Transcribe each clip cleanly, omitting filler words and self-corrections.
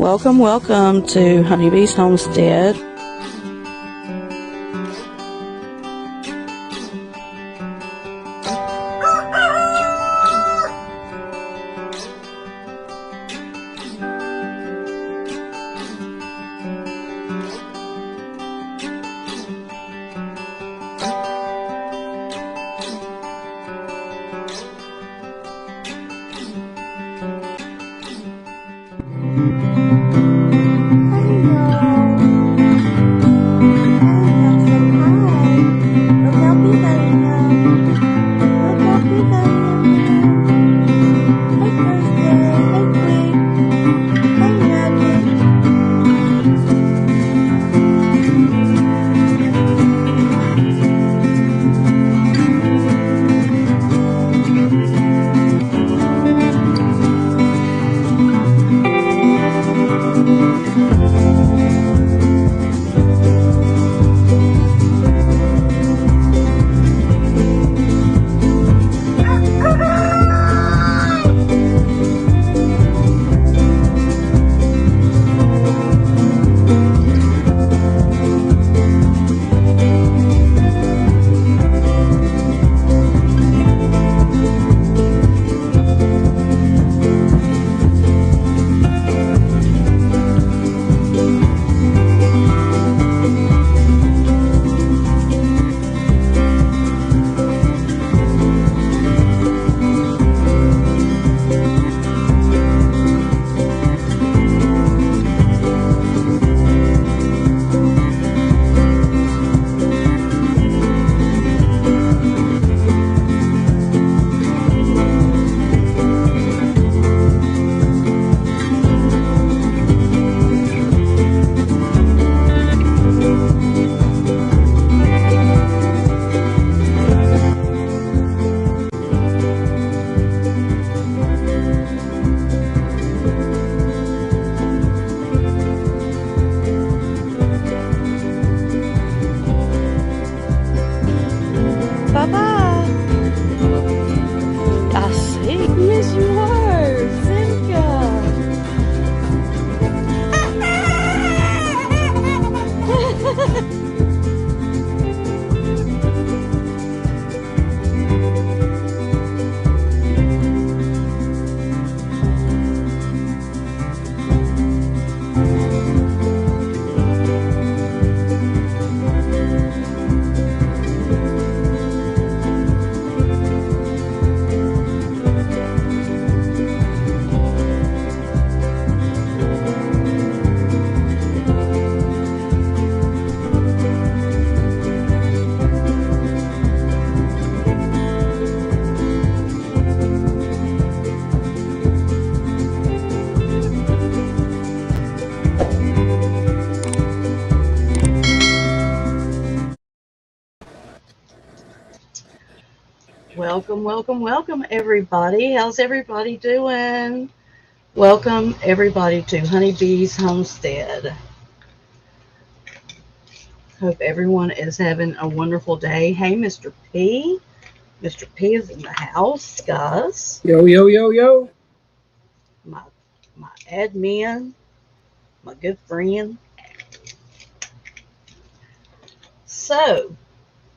Welcome to Honeybee's Homestead. Welcome everybody. How's everybody doing? Welcome everybody to Honeybee's Homestead. Hope everyone is having a wonderful day. Hey, Mr. P. Mr. P is in the house, guys. Yo. My admin, my good friend. So,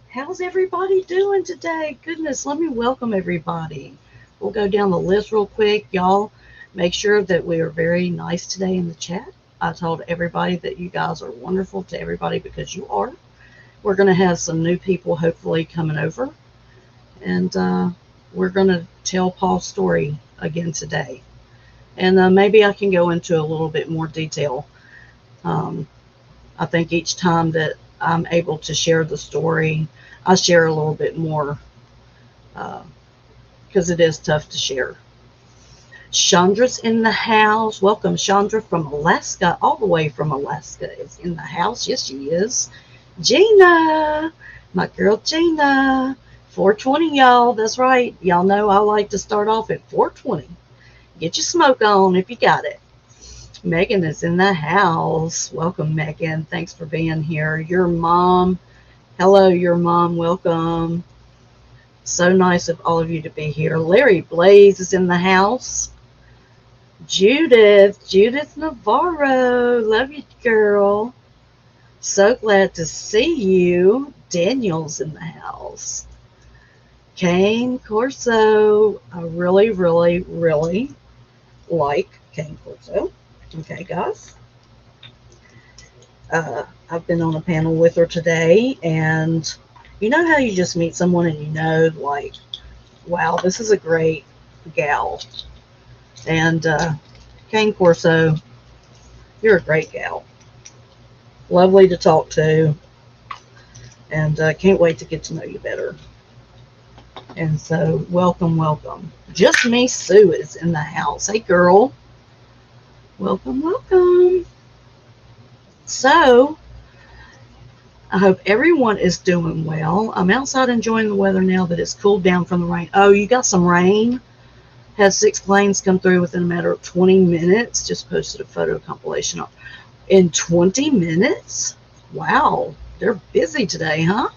how's everybody doing today? Goodness, let me welcome everybody. We'll go down the list real quick. Y'all, make sure that we are very nice today in the chat. I told everybody that you guys are wonderful to everybody because you are. We're going to have some new people hopefully coming over. And we're going to tell Paul's story again today. And maybe I can go into a little bit more detail. I think each time that I'm able to share the story, I share a little bit more because it is tough to share. Chandra's in the house. Welcome, Chandra from Alaska, all the way from Alaska is in the house. Yes, she is. Gina, my girl Gina, 420, y'all. That's right. Y'all know I like to start off at 420. Get your smoke on if you got it. Megan is in the house. Welcome, Megan. Thanks for being here. Your mom. Hello, your mom. Welcome. So nice of all of you to be here. Larry Blaze is in the house. Judith Navarro. Love you, girl. So glad to see you. Daniel's in the house. Cane Corso. I really, really, really like Cane Corso. Okay, guys. I've been on a panel with her today, and you know how you just meet someone and you know, like, wow, this is a great gal. And Cane Corso, you're a great gal. Lovely to talk to, and can't wait to get to know you better. And so, welcome, welcome. Just Me Sue is in the house. Hey, girl. Welcome, welcome. So, I hope everyone is doing well. I'm outside enjoying the weather now that it's cooled down from the rain. Oh, you got some rain? Had 6 planes come through within a matter of 20 minutes. Just posted a photo compilation in 20 minutes. Wow, they're busy today, huh?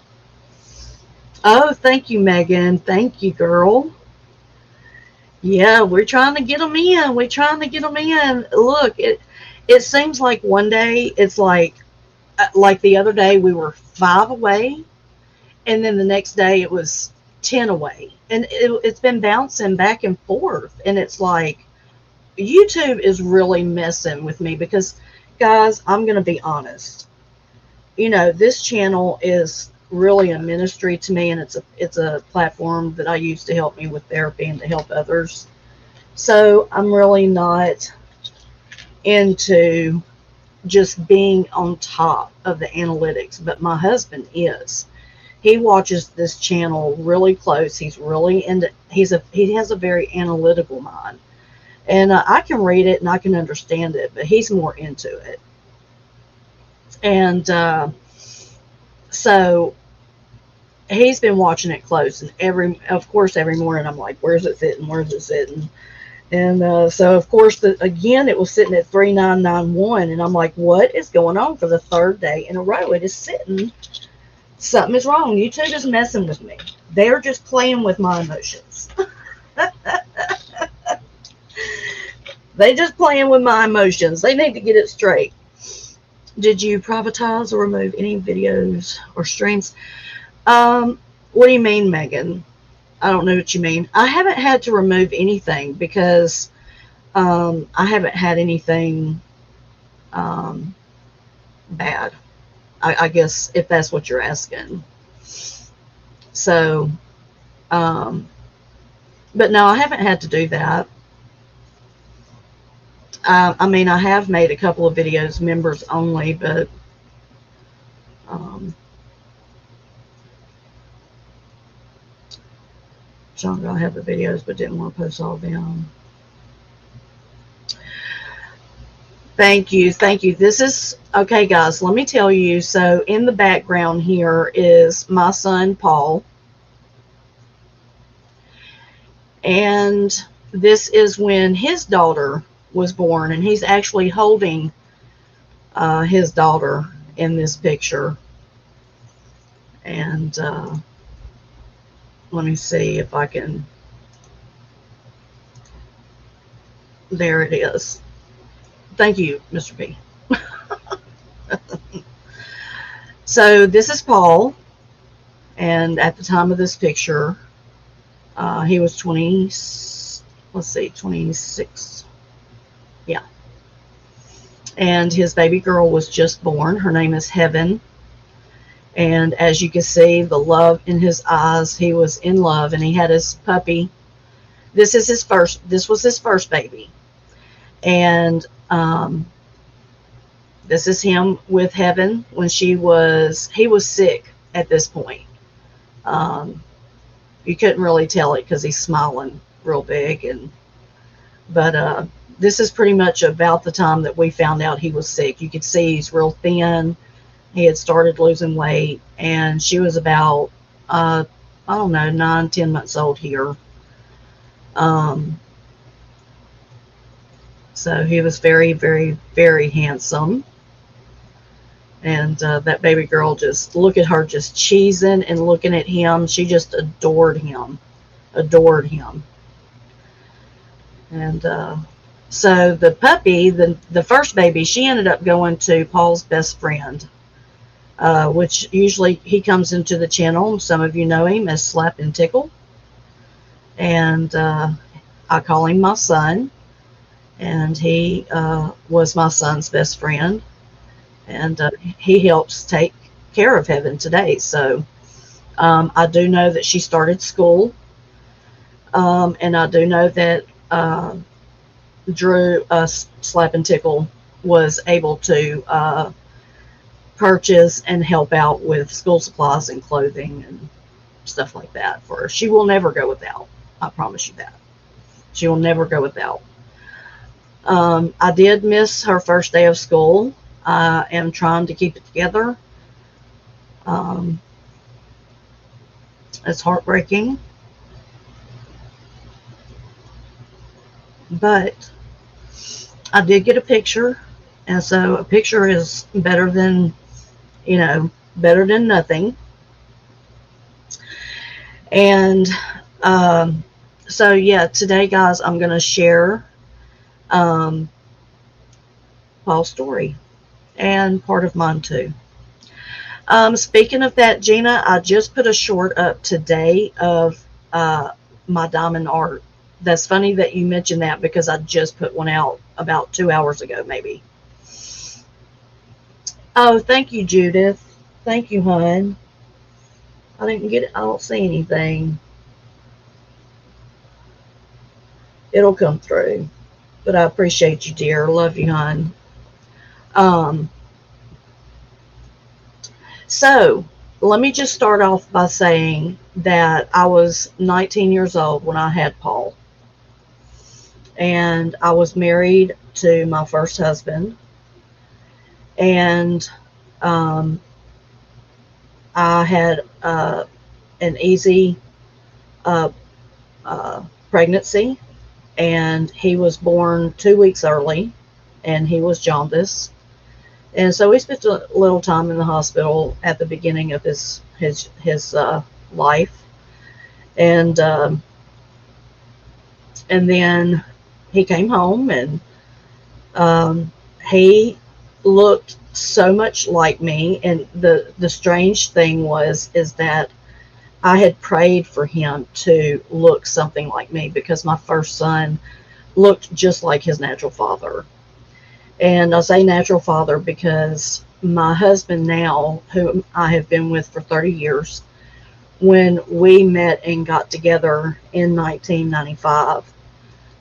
Oh, thank you, Megan. Thank you, girl. Yeah, we're trying to get them in. We're trying to get them in. Look, it seems like one day it's like the other day we were 5 away, and then the next day it was 10 away, and it's been bouncing back and forth, and it's like YouTube is really messing with me because, guys, I'm gonna be honest, you know, this channel is really a ministry to me, and it's a platform that I use to help me with therapy and to help others. So I'm really not into just being on top of the analytics, but my husband is. He watches this channel really close. He's really into. He has a very analytical mind, and I can read it and I can understand it, but he's more into it. And so he's been watching it close, and of course every morning I'm like, where's it sitting? Where's it sitting? And so, of course, again, it was sitting at 3991, and I'm like, what is going on for the 3rd day in a row? It is sitting. Something is wrong. YouTube is messing with me. They're just playing with my emotions. They just playing with my emotions. They need to get it straight. Did you privatize or remove any videos or streams? What do you mean, Megan? I don't know what you mean. I haven't had to remove anything because I haven't had anything bad. I guess if that's what you're asking. So, but no, I haven't had to do that. I mean, I have made a couple of videos members only, but John, I have the videos, but didn't want to post all of them. Thank you. Thank you. This is, okay, guys, let me tell you. So in the background here is my son, Paul. And this is when his daughter was born, and he's actually holding his daughter in this picture. And let me see if I can. There it is. Thank you, Mr. P. So this is Paul, and at the time of this picture, he was 26. Yeah. And his baby girl was just born. Her name is Heaven. And as you can see, the love in his eyes, he was in love, and he had his puppy. This was his first baby. And this is him with Heaven when he was sick at this point. You couldn't really tell it because he's smiling real big, but this is pretty much about the time that we found out he was sick. You could see he's real thin. He had started losing weight, and she was about, I don't know, 9-10 months old here. So he was very, very, very handsome. And that baby girl, just look at her just cheesing and looking at him. She just adored him. And So the puppy, the first baby, she ended up going to Paul's best friend, which usually he comes into the channel. Some of you know him as Slap and Tickle. And I call him my son. And he was my son's best friend. And he helps take care of Heaven today. So I do know that she started school. And I do know that Drew, Slap and Tickle, was able to purchase and help out with school supplies and clothing and stuff like that for her. She will never go without. I promise you that. She will never go without. I did miss her first day of school. I am trying to keep it together. It's heartbreaking. But I did get a picture. And so a picture is better than, better than nothing. And so, yeah, today, guys, I'm going to share Paul's story and part of mine, too. Speaking of that, Gina, I just put a short up today of my diamond art. That's funny that you mentioned that because I just put one out about 2 hours ago, maybe. Oh, thank you, Judith. Thank you, hon. I didn't get it. I don't see anything. It'll come through. But I appreciate you, dear. Love you, hon. So let me just start off by saying that I was 19 years old when I had Paul. And I was married to my first husband. And I had an easy pregnancy. And he was born 2 weeks early. And he was jaundice. And so we spent a little time in the hospital at the beginning of his life. And then he came home, and he looked so much like me. And the strange thing is that I had prayed for him to look something like me because my first son looked just like his natural father. And I say natural father because my husband now, who I have been with for 30 years, when we met and got together in 1995,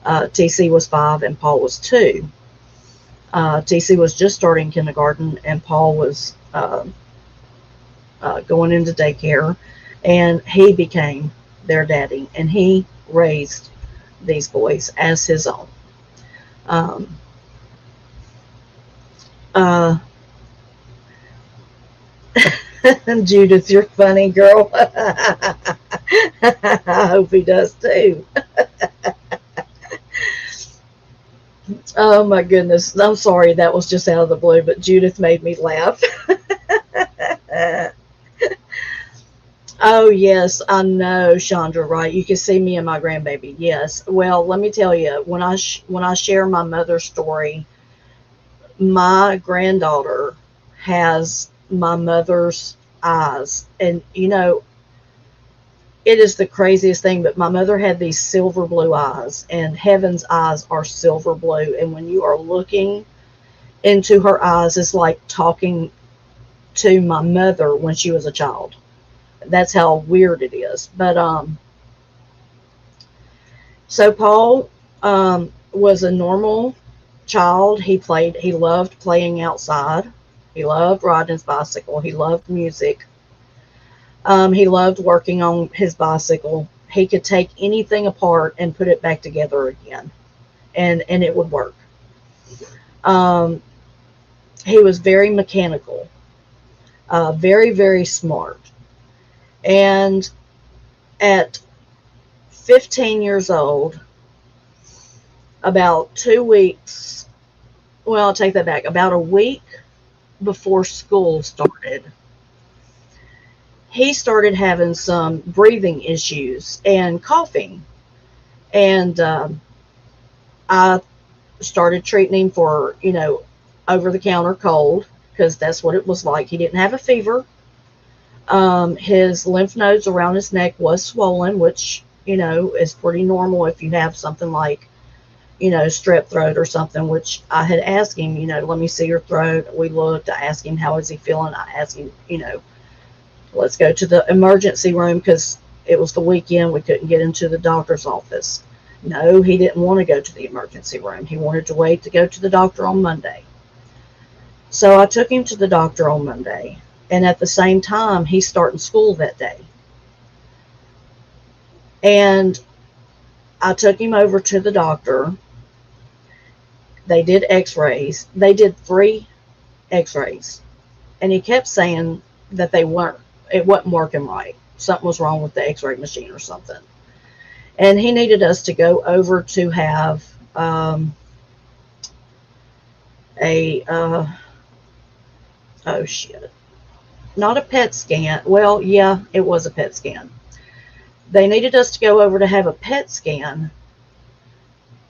TC was 5 and Paul was 2. TC was just starting kindergarten and Paul was going into daycare, and he became their daddy, and he raised these boys as his own. Judith, you're funny, girl. I hope he does too. Oh my goodness. I'm sorry, that was just out of the blue, but Judith made me laugh. Oh yes, I know, Chandra, right? You can see me and my grandbaby. Yes. Well, let me tell you, when I share my mother's story, my granddaughter has my mother's eyes. And it is the craziest thing, but my mother had these silver blue eyes, and Heaven's eyes are silver blue. And when you are looking into her eyes, it's like talking to my mother when she was a child. That's how weird it is. But so Paul was a normal child. He loved playing outside. He loved riding his bicycle. He loved music. He loved working on his bicycle. He could take anything apart and put it back together again, and it would work. He was very mechanical, very, very smart. And at 15 years old, about 2 weeks, well, I'll take that back, about a week before school started, he started having some breathing issues and coughing. And I started treating him for, over-the-counter cold, because that's what it was like. He didn't have a fever. His lymph nodes around his neck was swollen, which, is pretty normal if you have something like, strep throat or something, which I had asked him, let me see your throat. We looked. I asked him, how is he feeling? I asked him, let's go to the emergency room, because it was the weekend. We couldn't get into the doctor's office. No, he didn't want to go to the emergency room. He wanted to wait to go to the doctor on Monday. So I took him to the doctor on Monday. And at the same time, he's starting school that day. And I took him over to the doctor. They did x-rays. They did 3 x-rays. And he kept saying that it wasn't working right. Something was wrong with the x-ray machine or something. And he needed us to go over to have not a PET scan. Well, yeah, it was a PET scan. They needed us to go over to have a PET scan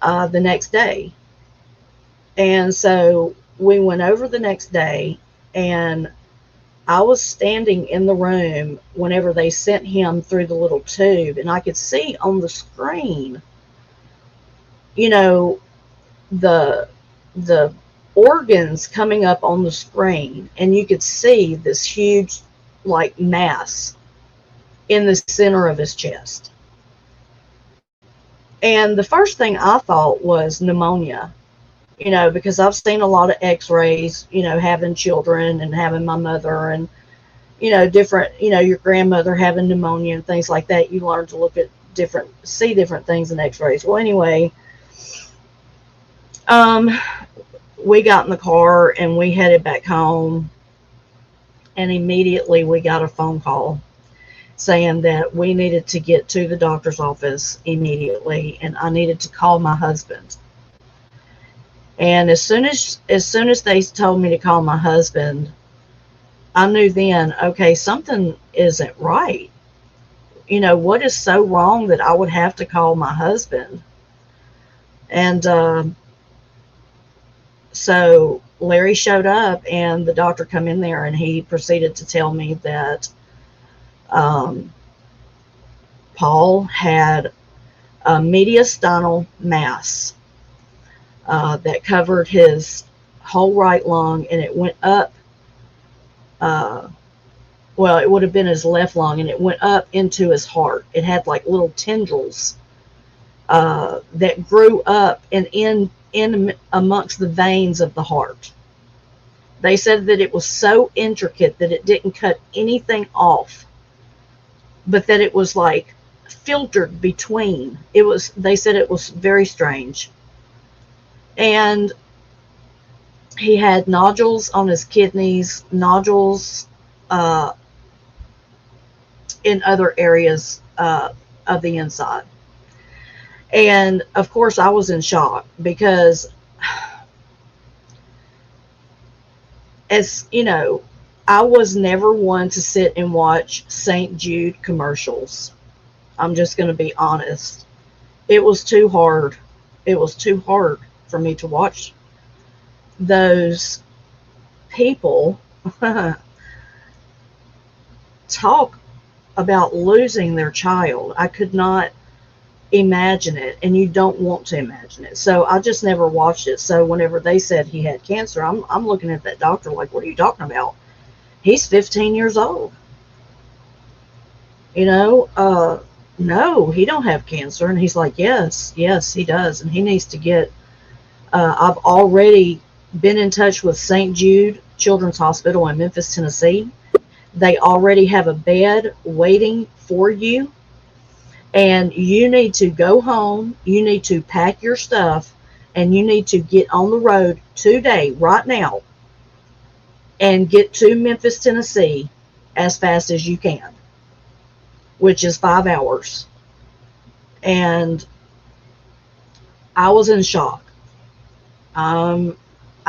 the next day. And so we went over the next day, and I was standing in the room whenever they sent him through the little tube, and I could see on the screen, the organs coming up on the screen, and you could see this huge, like, mass in the center of his chest. And the first thing I thought was pneumonia, because I've seen a lot of x-rays, having children and having my mother and, different, your grandmother having pneumonia and things like that. You learn to look at see different things in x-rays. Well, anyway, we got in the car and we headed back home, and immediately we got a phone call saying that we needed to get to the doctor's office immediately, and I needed to call my husband. And as soon as they told me to call my husband, I knew then, okay, something isn't right. What is so wrong that I would have to call my husband? And so Larry showed up, and the doctor come in there, and he proceeded to tell me that Paul had a mediastinal mass that covered his whole right lung, and it went up. Well, it would have been his left lung, and it went up into his heart. It had like little tendrils that grew up and in amongst the veins of the heart. They said that it was so intricate that it didn't cut anything off, but that it was like filtered between. They said it was very strange. And he had nodules on his kidneys, nodules in other areas of the inside. And of course I was in shock, because as you know, I was never one to sit and watch St. Jude commercials. I'm just going to be honest. It was too hard. It was too hard for me to watch those people talk about losing their child. I could not imagine it, and you don't want to imagine it. So I just never watched it. So whenever they said he had cancer, I'm looking at that doctor like, what are you talking about? He's 15 years old. No, he don't have cancer. And he's like, yes, he does. And he needs to get, I've already been in touch with St. Jude Children's Hospital in Memphis, Tennessee. They already have a bed waiting for you. And you need to go home. You need to pack your stuff, and you need to get on the road today, right now, and get to Memphis, Tennessee as fast as you can, which is 5 hours. And I was in shock. I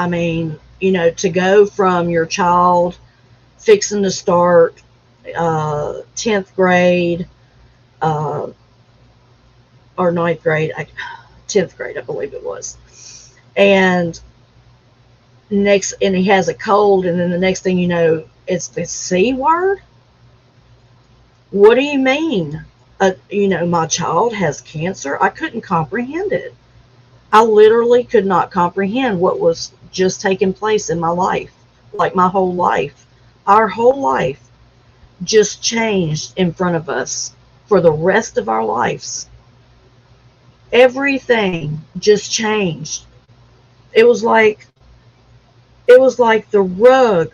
mean, to go from your child fixing to start 10th grade, or 9th grade, 10th grade, I believe it was. And he has a cold, and then the next thing you know, it's the C word. What do you mean? My child has cancer. I couldn't comprehend it. I literally could not comprehend what was just taking place in my life. Like my whole life, our whole life just changed in front of us for the rest of our lives. Everything just changed. It was like the rug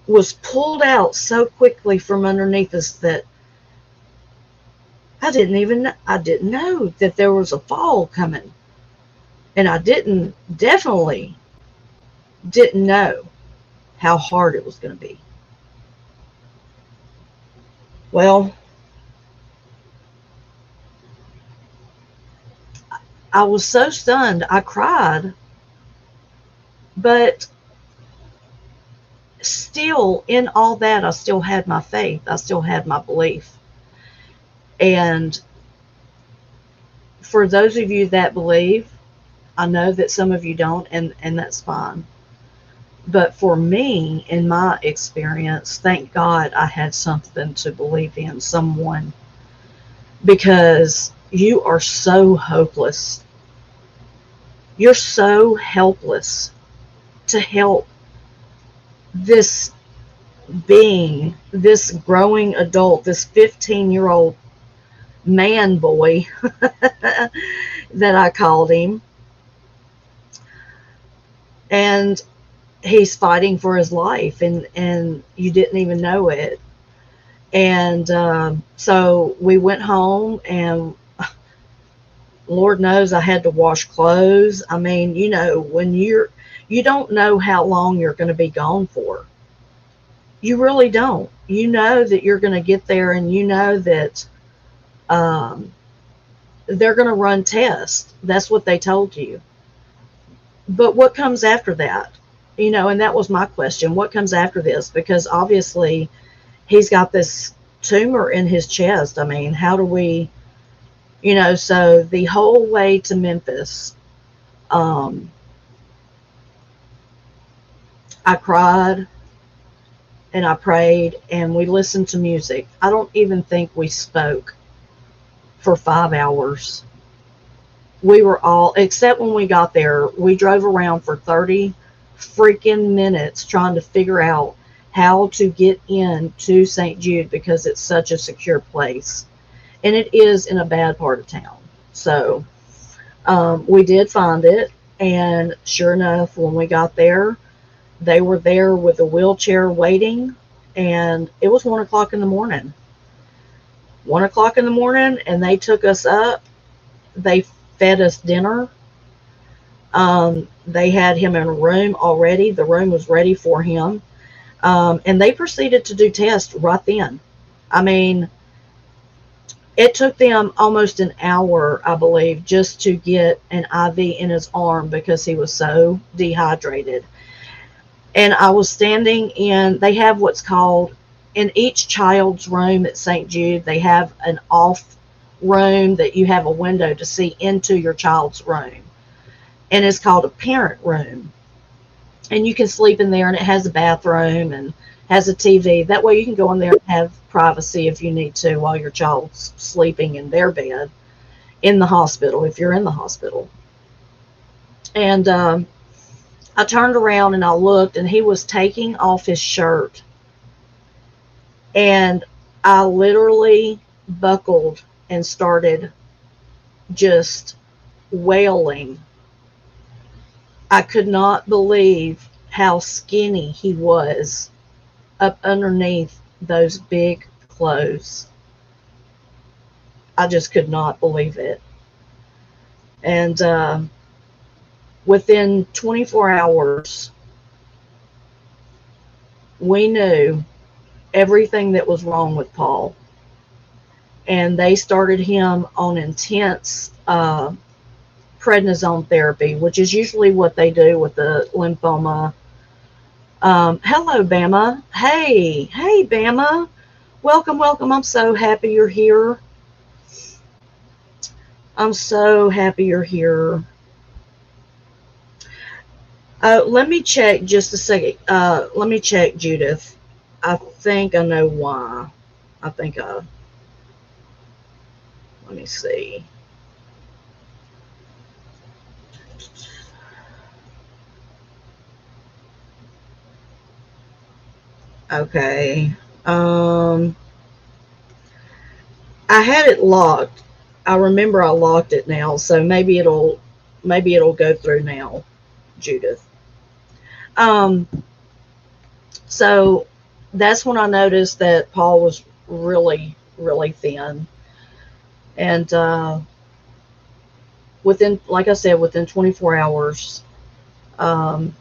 was pulled out so quickly from underneath us that I didn't know that there was a fall coming. And I definitely didn't know how hard it was going to be. Well, I was so stunned, I cried, but still, in all that, I still had my faith. I still had my belief. And for those of you that believe, I know that some of you don't, and that's fine. But for me, in my experience, thank God I had something to believe in, someone, because you are so hopeless. You're so helpless to help this being, this growing adult, this 15-year-old man boy that I called him. And he's fighting for his life, and you didn't even know it. And so we went home, and Lord knows I had to wash clothes. I mean, when you don't know how long you're going to be gone for. You really don't. You know that you're going to get there, and you know that they're going to run tests. That's what they told you. But what comes after that? And that was my question. What comes after this? Because obviously he's got this tumor in his chest. I mean, how do we, so the whole way to Memphis, I cried and I prayed, and we listened to music. I don't even think we spoke for 5 hours. We were all, except when we got there, we drove around for 30 freaking minutes trying to figure out how to get into St. Jude, because it's such a secure place. And it is in a bad part of town. So we did find it. And sure enough, when we got there, they were there with a wheelchair waiting. And it was 1 o'clock in the morning. 1 o'clock in the morning, and they took us up. They fed us dinner. They had him in a room already. The room was ready for him. And they proceeded to do tests right then. I mean, it took them almost an hour, I believe, just to get an IV in his arm because he was so dehydrated. And I was standing they have what's called, in each child's room at St. Jude, they have an off room that you have a window to see into your child's room. And it's called a parent room. And you can sleep in there, and it has a bathroom and has a TV. That way you can go in there and have privacy if you need to while your child's sleeping in their bed in the hospital, if you're in the hospital. And I turned around and I looked, and he was taking off his shirt. And I literally buckled and started just wailing. I could not believe how skinny he was up underneath those big clothes. I just could not believe it. And within 24 hours, we knew everything that was wrong with Paul. And they started him on intense prednisone therapy, which is usually what they do with the lymphoma. Hello, Bama. Hey, Bama. Welcome. I'm so happy you're here. I'm so happy you're here. Let me check just a second. Let me check, Judith. I think I know why. I think let me see. Okay. Um, I had it locked. I remember I locked it now, so maybe it'll go through now, Judith. Um, so that's when I noticed that Paul was really, really thin, and within, like I said, within 24 hours, um,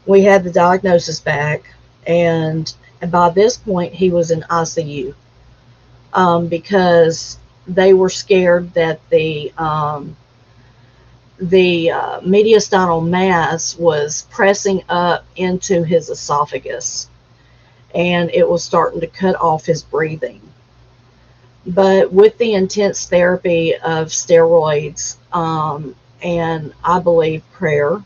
we had the diagnosis back, and by this point, he was in ICU, because they were scared that the mediastinal mass was pressing up into his esophagus, and it was starting to cut off his breathing. But with the intense therapy of steroids, and I believe prayer,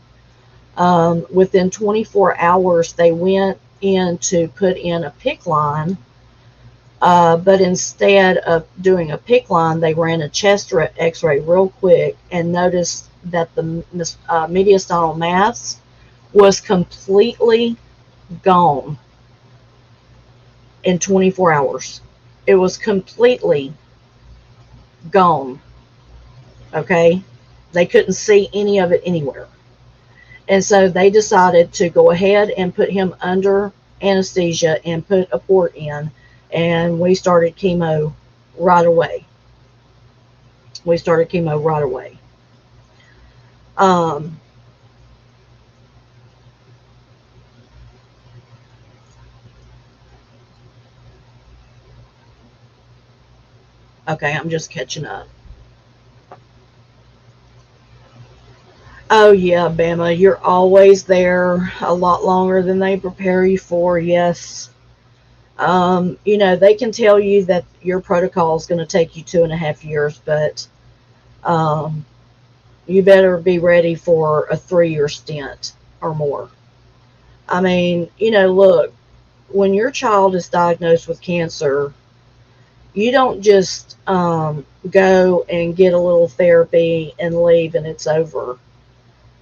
within 24 hours, they went in to put in a PICC line. But instead of doing a PICC line, they ran a chest x-ray real quick and noticed that the mediastinal mass was completely gone in 24 hours. It was completely gone. Okay? They couldn't see any of it anywhere. And so they decided to go ahead and put him under anesthesia and put a port in. And we started chemo right away. We started chemo right away. Um, okay, I'm just catching up. Oh, yeah, Bama, you're always there a lot longer than they prepare you for, yes. They can tell you that your protocol is going to take you 2.5 years, but um, you better be ready for a 3-year stint or more. I mean, look, when your child is diagnosed with cancer, you don't just go and get a little therapy and leave and it's over.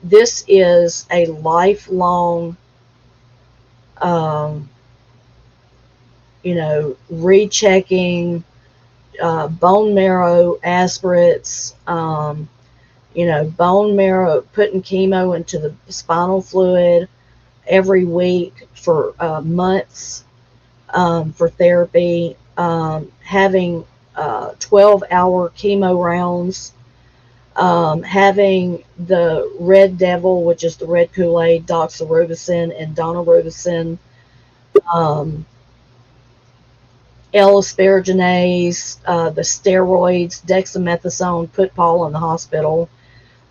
This is a lifelong, um, rechecking, bone marrow aspirates, bone marrow, putting chemo into the spinal fluid every week for months, for therapy, having 12-hour chemo rounds, having the Red Devil, which is the red Kool-Aid, doxorubicin and daunorubicin, um, L-asparaginase, the steroids, dexamethasone, put Paul in the hospital,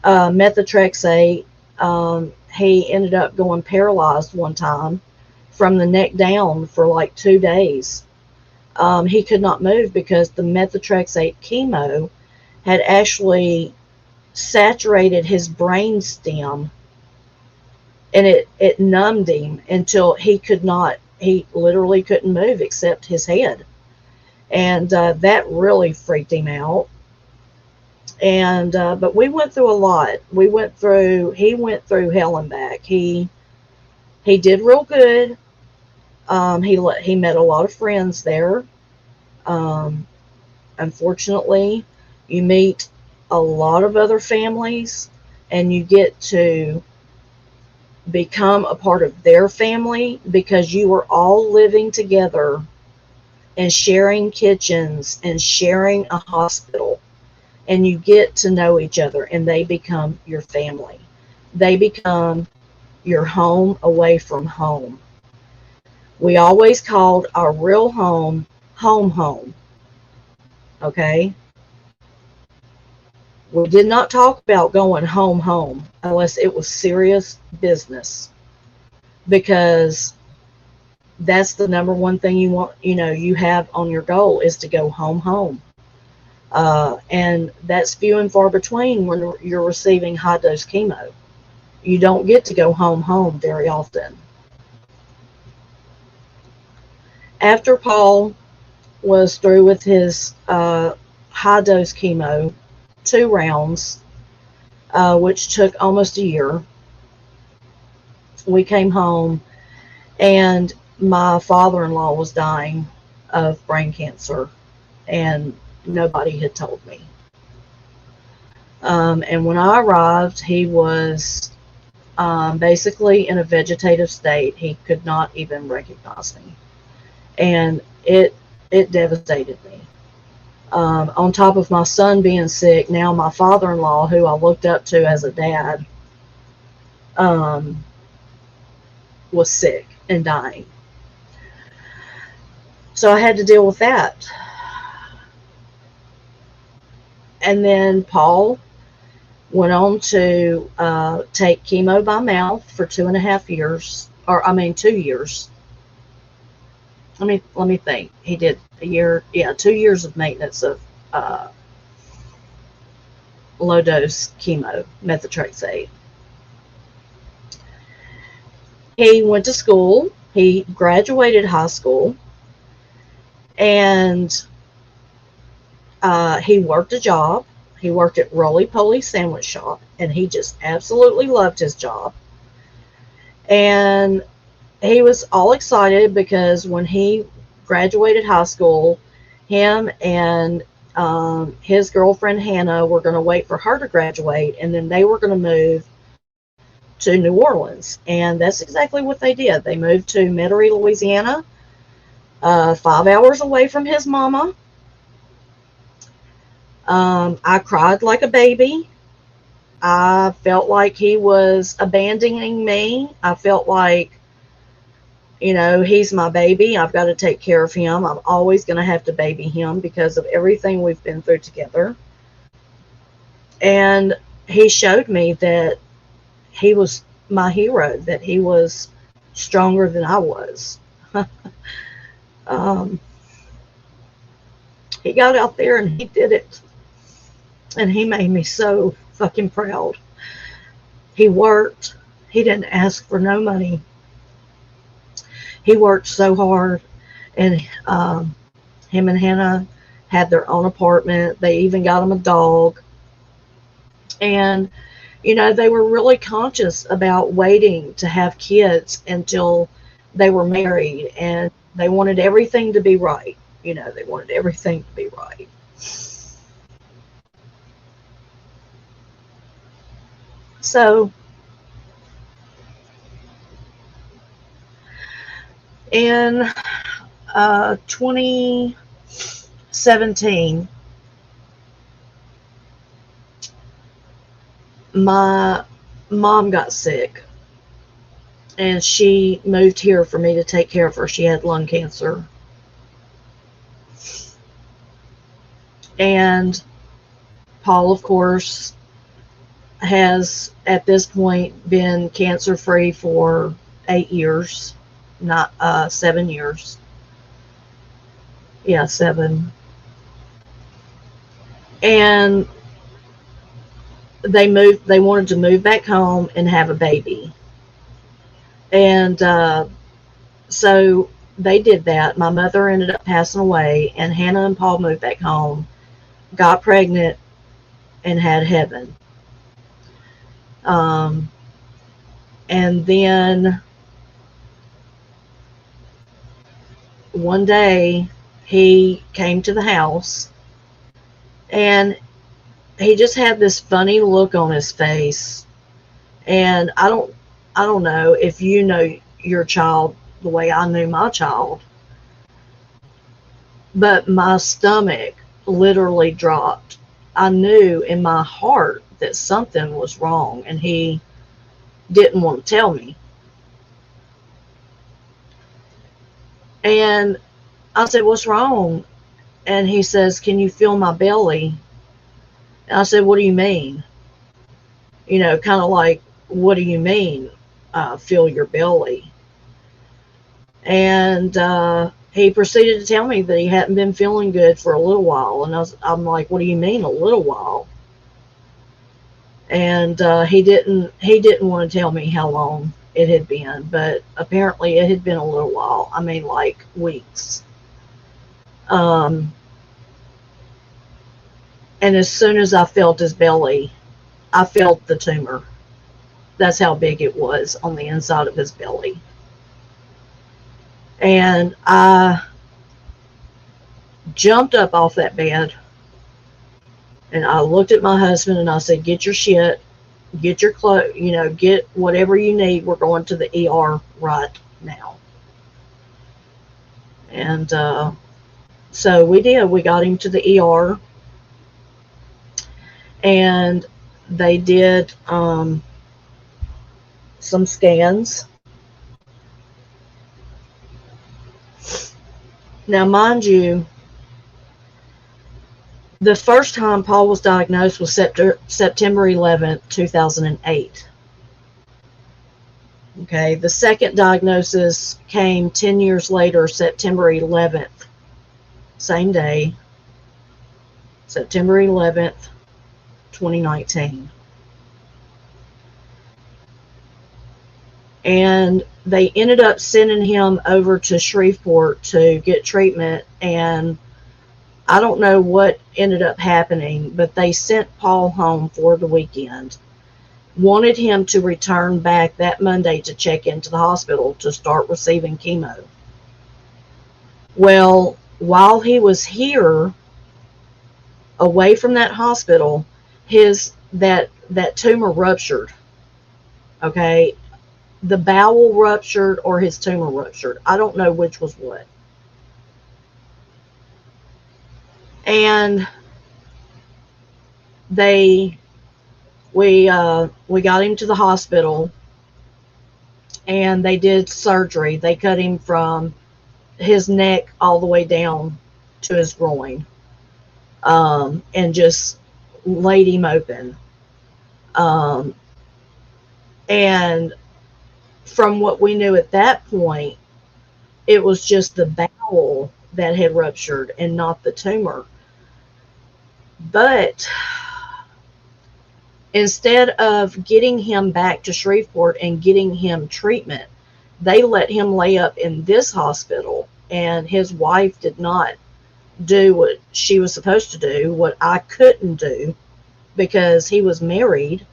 methotrexate. He ended up going paralyzed one time from the neck down for like 2 days. He could not move because the methotrexate chemo had actually saturated his brain stem, and it numbed him until he literally couldn't move except his head. And that really freaked him out. And but we went through a lot. He went through hell and back. He did real good. He met a lot of friends there. Um, Unfortunately, you meet a lot of other families, and you get to become a part of their family because you are all living together and sharing kitchens and sharing a hospital, and you get to know each other, and they become your family. They become your home away from home. We always called our real home home home. Okay? We did not talk about going home home unless it was serious business, because that's the number one thing you want, you have on your goal is to go home home. And that's few and far between when you're receiving high dose chemo. You don't get to go home very often. After Paul was through with his high dose chemo, 2 rounds, which took almost a year, we came home, and my father-in-law was dying of brain cancer, and nobody had told me. And when I arrived, he was basically in a vegetative state. He could not even recognize me, and it devastated me. On top of my son being sick, now my father-in-law, who I looked up to as a dad, was sick and dying. So I had to deal with that. And then Paul went on to take chemo by mouth for 2.5 years, 2 years. Let me think. He did a year, 2 years of maintenance of low dose chemo, methotrexate. He went to school. He graduated high school, and he worked a job. He worked at Roly Poly Sandwich Shop, and he just absolutely loved his job. And he was all excited because when he graduated high school, him and his girlfriend Hannah were going to wait for her to graduate, and then they were going to move to New Orleans. And that's exactly what they did. They moved to Metairie, Louisiana, 5 hours away from his mama. I cried like a baby. I felt like he was abandoning me. I felt like, he's my baby. I've got to take care of him. I'm always going to have to baby him because of everything we've been through together. And he showed me that he was my hero, that he was stronger than I was. He got out there and he did it. And he made me so fucking proud. He worked. He didn't ask for no money. He worked so hard. And him and Hannah had their own apartment. They even got him a dog. And, they were really conscious about waiting to have kids until they were married. And they wanted everything to be right. They wanted everything to be right. So, in 2017, my mom got sick, and she moved here for me to take care of her. She had lung cancer. And Paul, of course, has at this point been cancer free for 8 years, not 7 years. Yeah, 7. And they wanted to move back home and have a baby. And so they did that. My mother ended up passing away, and Hannah and Paul moved back home, got pregnant, and had Heaven. And then one day he came to the house, and he just had this funny look on his face. And I don't know if you know your child the way I knew my child, but my stomach literally dropped. I knew in my heart that something was wrong, and he didn't want to tell me. And I said, "What's wrong?" And he says, "Can you feel my belly?" And I said, "What do you mean?" Kind of like, "What do you mean, feel your belly?" And he proceeded to tell me that he hadn't been feeling good for a little while. And I'm like, what do you mean a little while? And he didn't want to tell me how long it had been, but apparently it had been a little while. I mean, like weeks. And as soon as I felt his belly, I felt the tumor. That's how big it was on the inside of his belly. And I jumped up off that bed, and I looked at my husband and I said, get your shit, get your clothes, get whatever you need. We're going to the ER right now. And so we did. We got him to the ER, and they did some scans. Now, mind you, the first time Paul was diagnosed was September 11th, 2008. Okay, the second diagnosis came 10 years later, September 11th, same day, September 11th, 2019. And they ended up sending him over to Shreveport to get treatment, and I don't know what ended up happening, but they sent Paul home for the weekend. Wanted him to return back that Monday to check into the hospital to start receiving chemo. Well, while he was here, away from that hospital, that tumor ruptured. Okay, the bowel ruptured or his tumor ruptured. I don't know which was what. And we got him to the hospital, and they did surgery. They cut him from his neck all the way down to his groin, and just laid him open. And from what we knew at that point, it was just the bowel that had ruptured and not the tumor. But instead of getting him back to Shreveport and getting him treatment, they let him lay up in this hospital, and his wife did not do what she was supposed to do, what I couldn't do because he was married,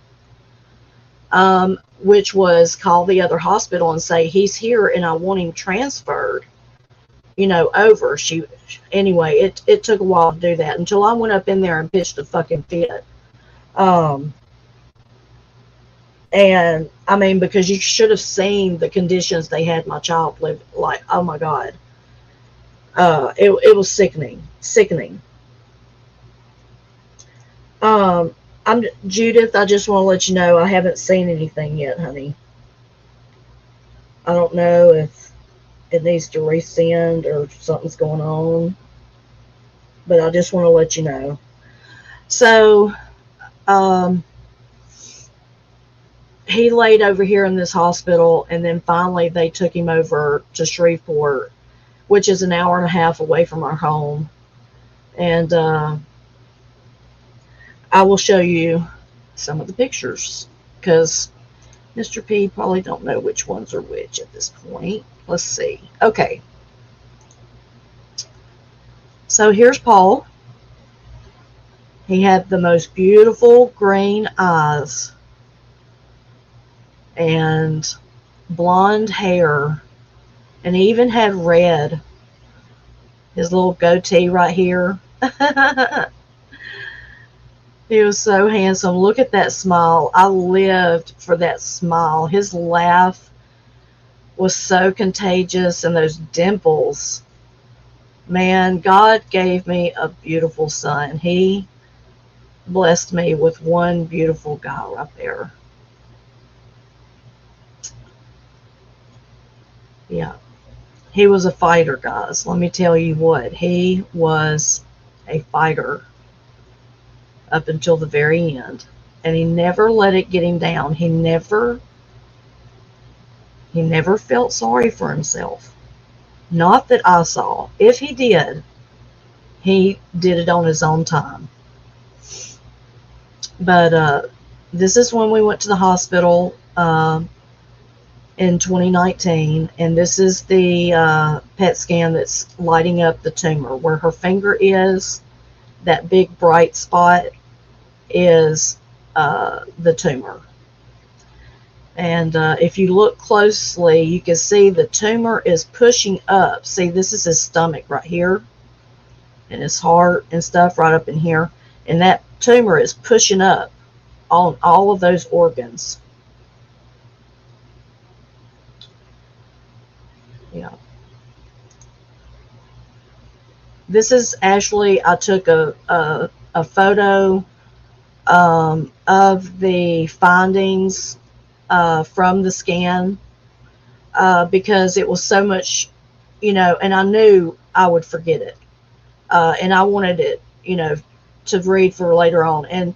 which was call the other hospital and say, he's here and I want him transferred, over. Anyway, it took a while to do that until I went up in there and pitched a fucking fit. And I mean, because you should have seen the conditions they had my child live, like, oh my God. It was sickening. I'm Judith. I just want to let you know I haven't seen anything yet, honey. I don't know if it needs to resend or something's going on, but I just want to let you know. So, he laid over here in this hospital, and then finally they took him over to Shreveport, which is an hour and a half away from our home. And I will show you some of the pictures, because Mr. P probably don't know which ones are which at this point. Let's see. Okay. So here's Paul. He had the most beautiful green eyes and blonde hair, and he even had red. His little goatee right here. He was so handsome. Look at that smile. I lived for that smile. His laugh was so contagious, and those dimples. Man, God gave me a beautiful son. He blessed me with one beautiful guy right there. Yeah. He was a fighter, guys. Let me tell you what. He was a fighter up until the very end. And he never let it get him down. He never felt sorry for himself. Not that I saw. If he did it on his own time. But this is when we went to the hospital in 2019, and this is the PET scan that's lighting up the tumor. Where her finger is, that big bright spot is the tumor. And if you look closely, you can see the tumor is pushing up. See, this is his stomach right here, and his heart and stuff right up in here. And that tumor is pushing up on all of those organs. Yeah. This is actually, I took a photo of the findings from the scan because it was so much, and I knew I would forget it. And I wanted it, to read for later on. And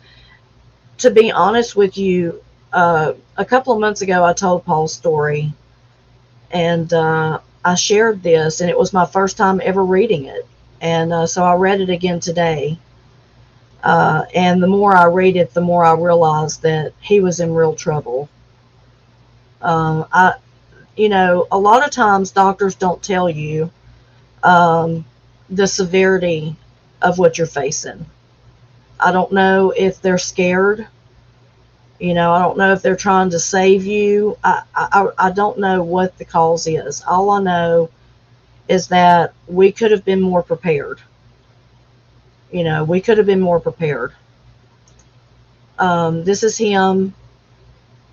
to be honest with you, a couple of months ago, I told Paul's story, and I shared this, and it was my first time ever reading it. And so I read it again today. And the more I read it, the more I realized that he was in real trouble. A lot of times doctors don't tell you the severity of what you're facing. I don't know if they're scared. I don't know if they're trying to save you. I don't know what the cause is. All I know is that we could have been more prepared. We could have been more prepared. This is him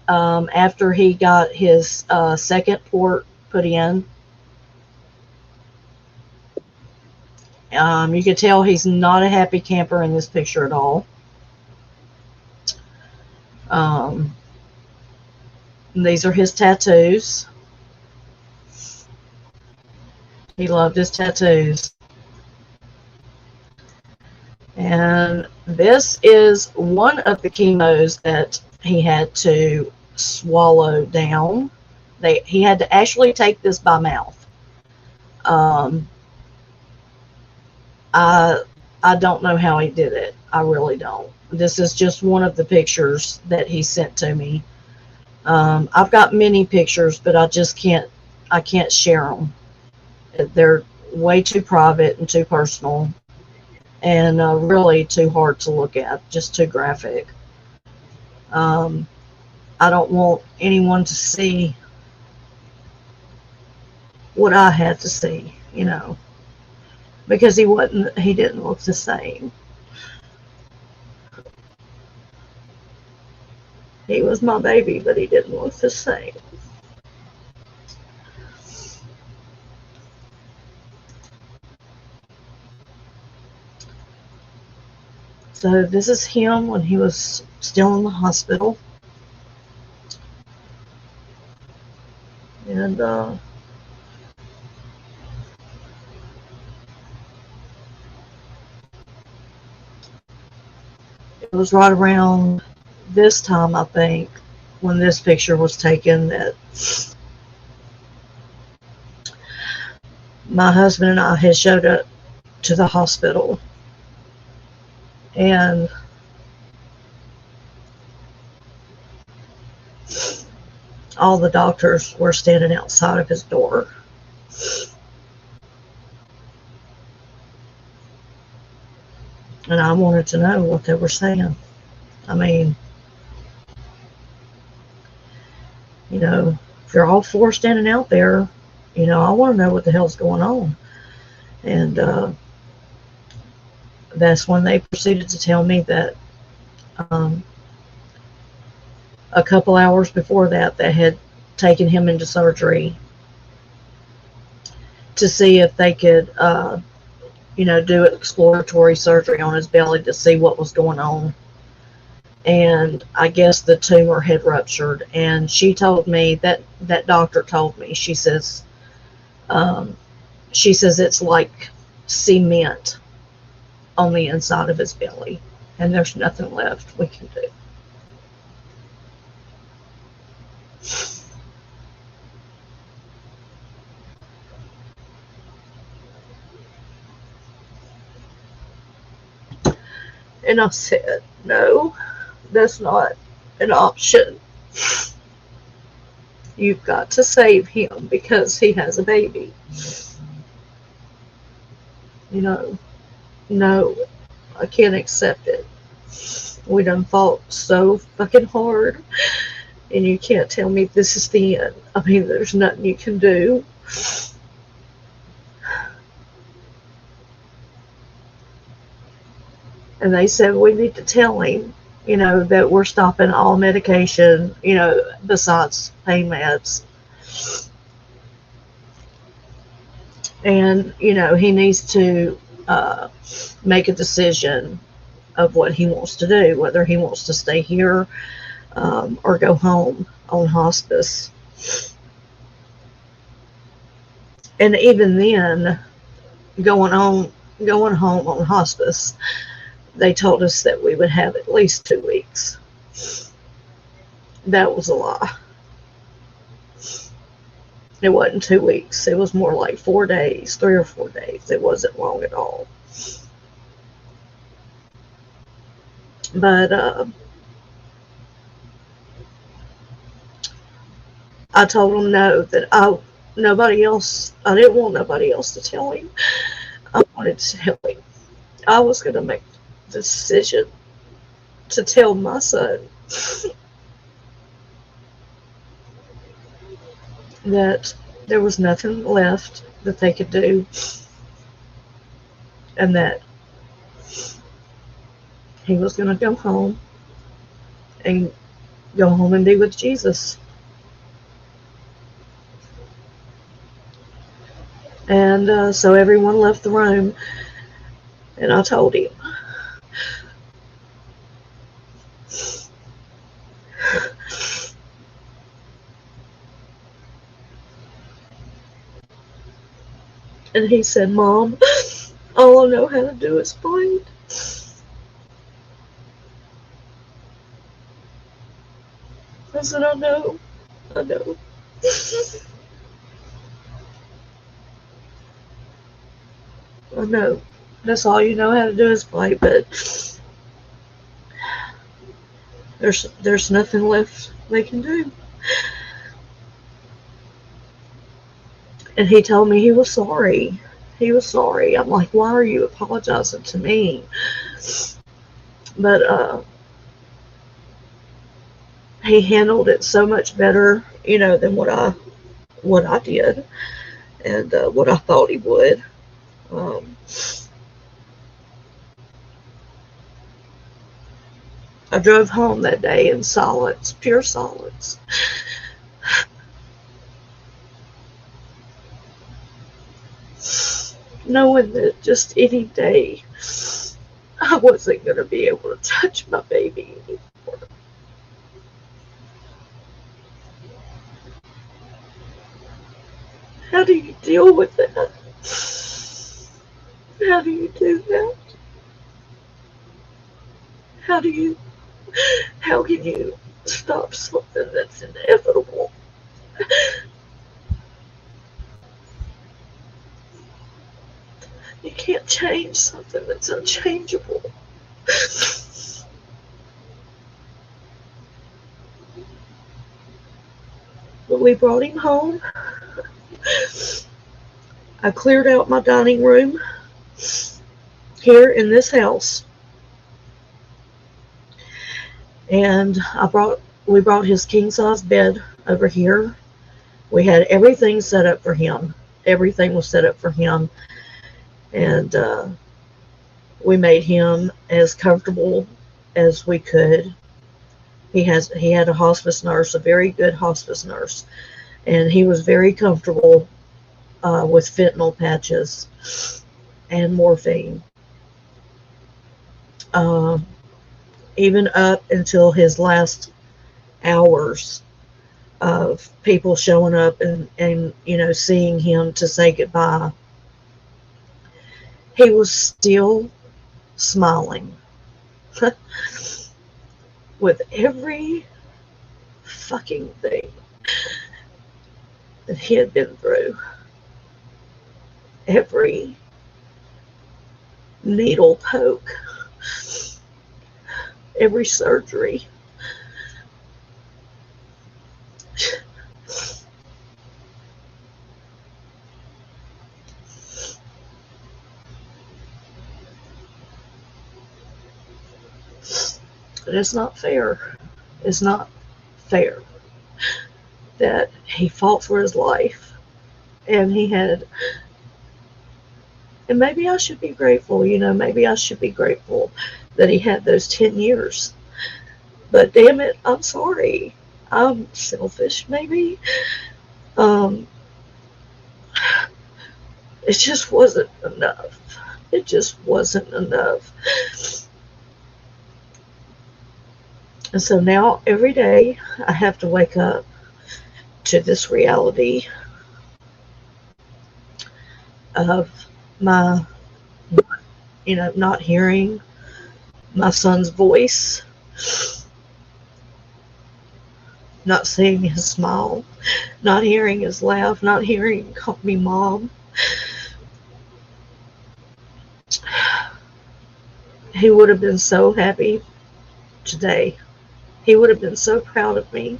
after he got his second port put in. You can tell he's not a happy camper in this picture at all. These are his tattoos. He loved his tattoos. And this is one of the chemos that he had to swallow down. He had to actually take this by mouth. I don't know how he did it. I really don't. This is just one of the pictures that he sent to me. I've got many pictures, but I can't share them. They're way too private and too personal, and really too hard to look at, just too graphic. I don't want anyone to see what I had to see, because he didn't look the same. He was my baby, but he didn't look the same. So this is him when he was still in the hospital. And it was right around this time, I think, when this picture was taken, that my husband and I had showed up to the hospital. And all the doctors were standing outside of his door. And I wanted to know what they were saying. I mean, if you're all four standing out there, I want to know what the hell's going on. And that's when they proceeded to tell me that a couple hours before that, they had taken him into surgery to see if they could, do exploratory surgery on his belly to see what was going on. And I guess the tumor had ruptured. And she told me that doctor told me, she says it's like cement on the inside of his belly, and there's nothing left we can do. And I said, no, that's not an option. You've got to save him because he has a baby. You know, no, I can't accept it. We done fought so fucking hard, and you can't tell me this is the end. I mean, there's nothing you can do. And they said we need to tell him, that we're stopping all medication, besides pain meds. And, he needs to make a decision of what he wants to do, whether he wants to stay here or go home on hospice. And even then, going home on hospice, they told us that we would have at least 2 weeks. That was a lie. It wasn't 2 weeks. It was more like 4 days, 3 or 4 days. It wasn't long at all. But I told him no, that I didn't want nobody else to tell him. I wanted to tell him. I was going to make the decision to tell my son that there was nothing left that they could do, and that he was going to go home and be with Jesus. And so everyone left the room, and I told him. And he said, Mom, all I know how to do is fight. I said, I know. I know. That's all you know how to do is fight, but there's nothing left they can do. And he told me he was sorry. He was sorry. I'm like, why are you apologizing to me? But he handled it so much better, than what I did, and what I thought he would. I drove home that day in silence, pure silence. Knowing that just any day I wasn't going to be able to touch my baby anymore. How do you deal with that? How do you do that? How can you stop something that's inevitable? You can't change something that's unchangeable. But we brought him home. I cleared out my dining room here in this house. And we brought his king-size bed over here. We had everything set up for him. Everything was set up for him. And we made him as comfortable as we could. He had a hospice nurse, a very good hospice nurse, and he was very comfortable with fentanyl patches and morphine. Even up until his last hours of people showing up and seeing him to say goodbye, he was still smiling with every fucking thing that he had been through. Every needle poke, every surgery. But it's not fair. It's not fair that he fought for his life and he had, and maybe I should be grateful, maybe I should be grateful that he had those 10 years. But damn it, I'm sorry. I'm selfish, maybe. Um, it just wasn't enough. It just wasn't enough. And so now every day I have to wake up to this reality of my, not hearing my son's voice, not seeing his smile, not hearing his laugh, not hearing him call me mom. He would have been so happy today. He would have been so proud of me.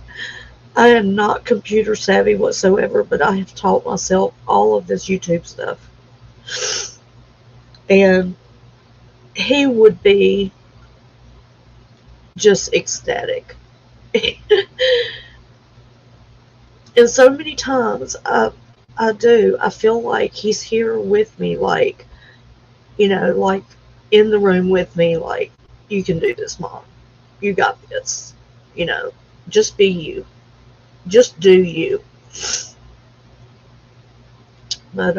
I am not computer savvy whatsoever, but I have taught myself all of this YouTube stuff. And he would be just ecstatic. And so many times I feel like he's here with me, like, like in the room with me, like, you can do this, Mom. You got this. Just be you. Just do you. But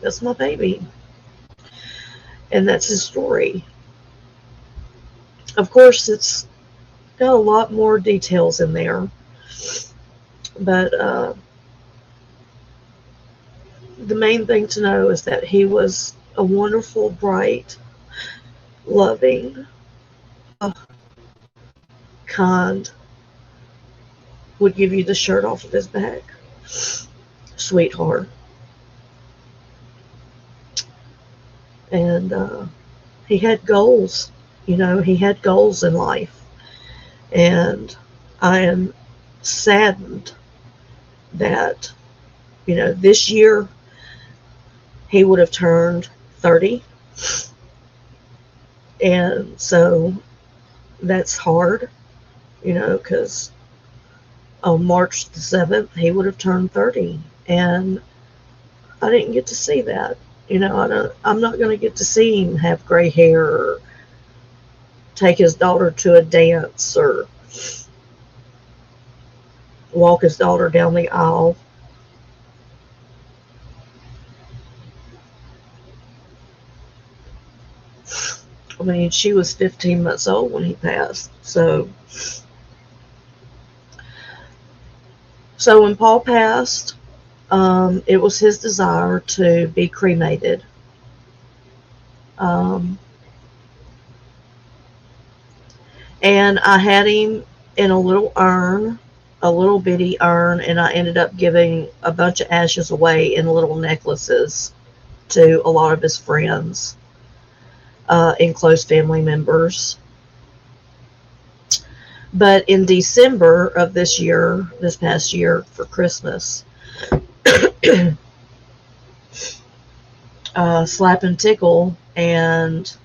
that's my baby. And that's his story. Of course, it's got a lot more details in there. But the main thing to know is that he was a wonderful, bright, loving, kind, would give you the shirt off of his back sweetheart. And he had goals. He had goals in life. And I am saddened that, this year he would have turned 30. And so that's hard, because on March the 7th, he would have turned 30. And I didn't get to see that. I'm not going to get to see him have gray hair or take his daughter to a dance or walk his daughter down the aisle. I mean, she was 15 months old when he passed. So when Paul passed, it was his desire to be cremated. And I had him in a little urn, a little bitty urn, and I ended up giving a bunch of ashes away in little necklaces to a lot of his friends and close family members. But in December of this past year for Christmas, Slap and Tickle and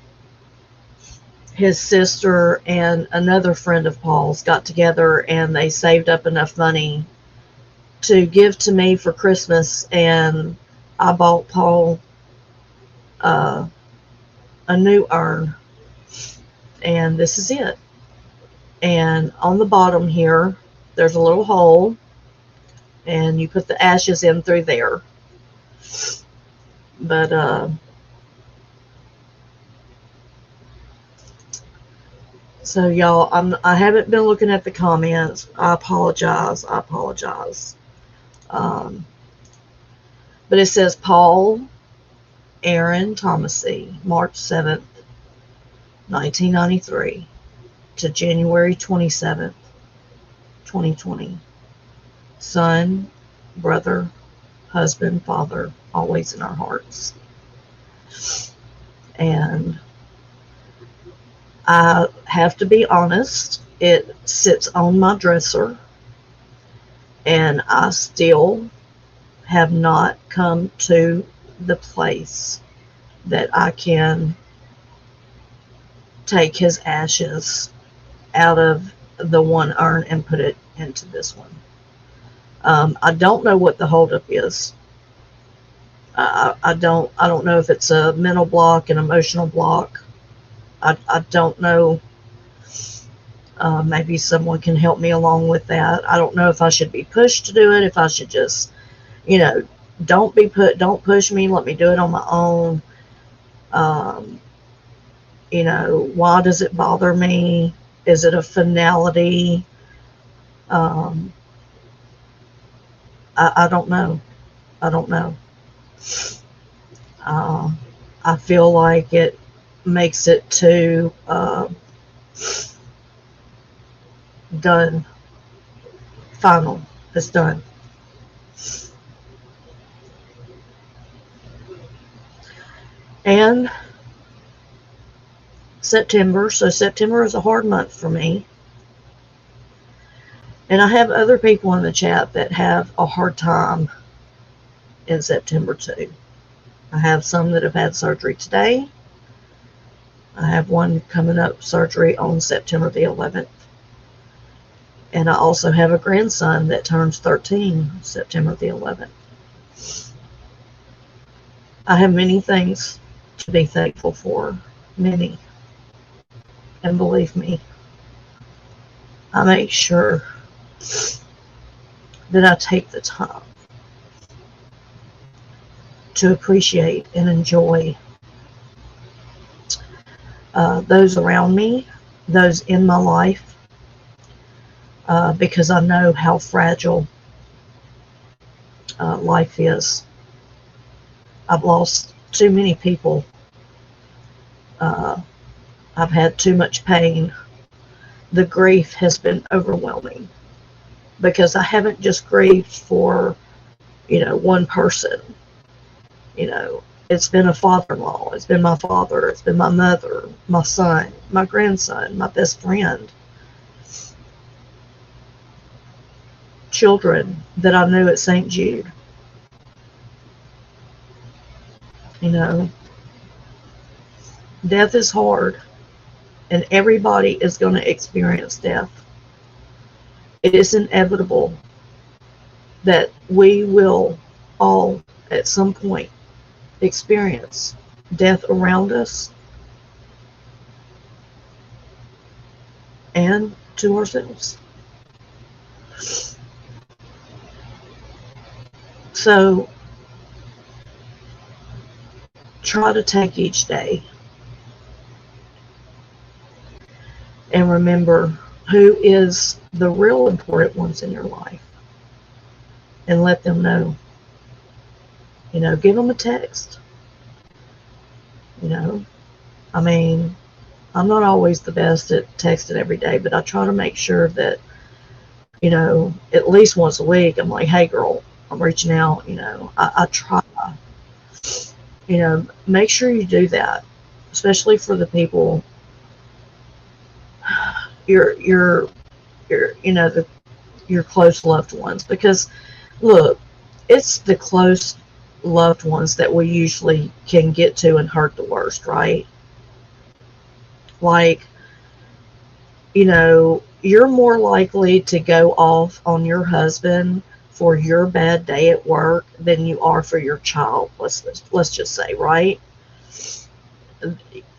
his sister and another friend of Paul's got together and they saved up enough money to give to me for Christmas, and I bought Paul a new urn, and this is it. And on the bottom here there's a little hole, and you put the ashes in through there. But so y'all, I haven't been looking at the comments. I apologize. But it says Paul Aaron Thomasy, March 7th, 1993 to January 27th, 2020. Son, brother, husband, father, always in our hearts. And I have to be honest, it sits on my dresser, and I still have not come to the place that I can take his ashes out of the one urn and put it into this one. I don't know what the holdup is. I don't know if it's a mental block, an emotional block. I don't know. Maybe someone can help me along with that. I don't know if I should be pushed to do it, if I should just, don't push me, let me do it on my own. Why does it bother me? Is it a finality? I don't know. I don't know. I feel like it makes it too done. Final. It's done. And September. So September is a hard month for me. And I have other people in the chat that have a hard time in September too. I have some that have had surgery today. I have one coming up, surgery on September the 11th. And I also have a grandson that turns 13 September the 11th. I have many things to be thankful for. Many. And believe me, I make sure that I take the time to appreciate and enjoy those around me, those in my life, because I know how fragile life is. I've lost too many people. I've had too much pain. The grief has been overwhelming because I haven't just grieved for, one person. It's been a father-in-law, it's been my father, it's been my mother, my son, my grandson, my best friend, children that I knew at St. Jude. Death is hard, and everybody is going to experience death. It is inevitable that we will all, at some point, experience death around us and to ourselves. So try to take each day and remember who is the real important ones in your life, and let them know. Give them a text. I'm not always the best at texting every day, but I try to make sure that, at least once a week, I'm like, hey girl, I'm reaching out. I try. Make sure you do that, especially for the people, your close loved ones, because look, it's the close loved ones that we usually can get to and hurt the worst, right? Like, you're more likely to go off on your husband for your bad day at work than you are for your child. Let's just say, right?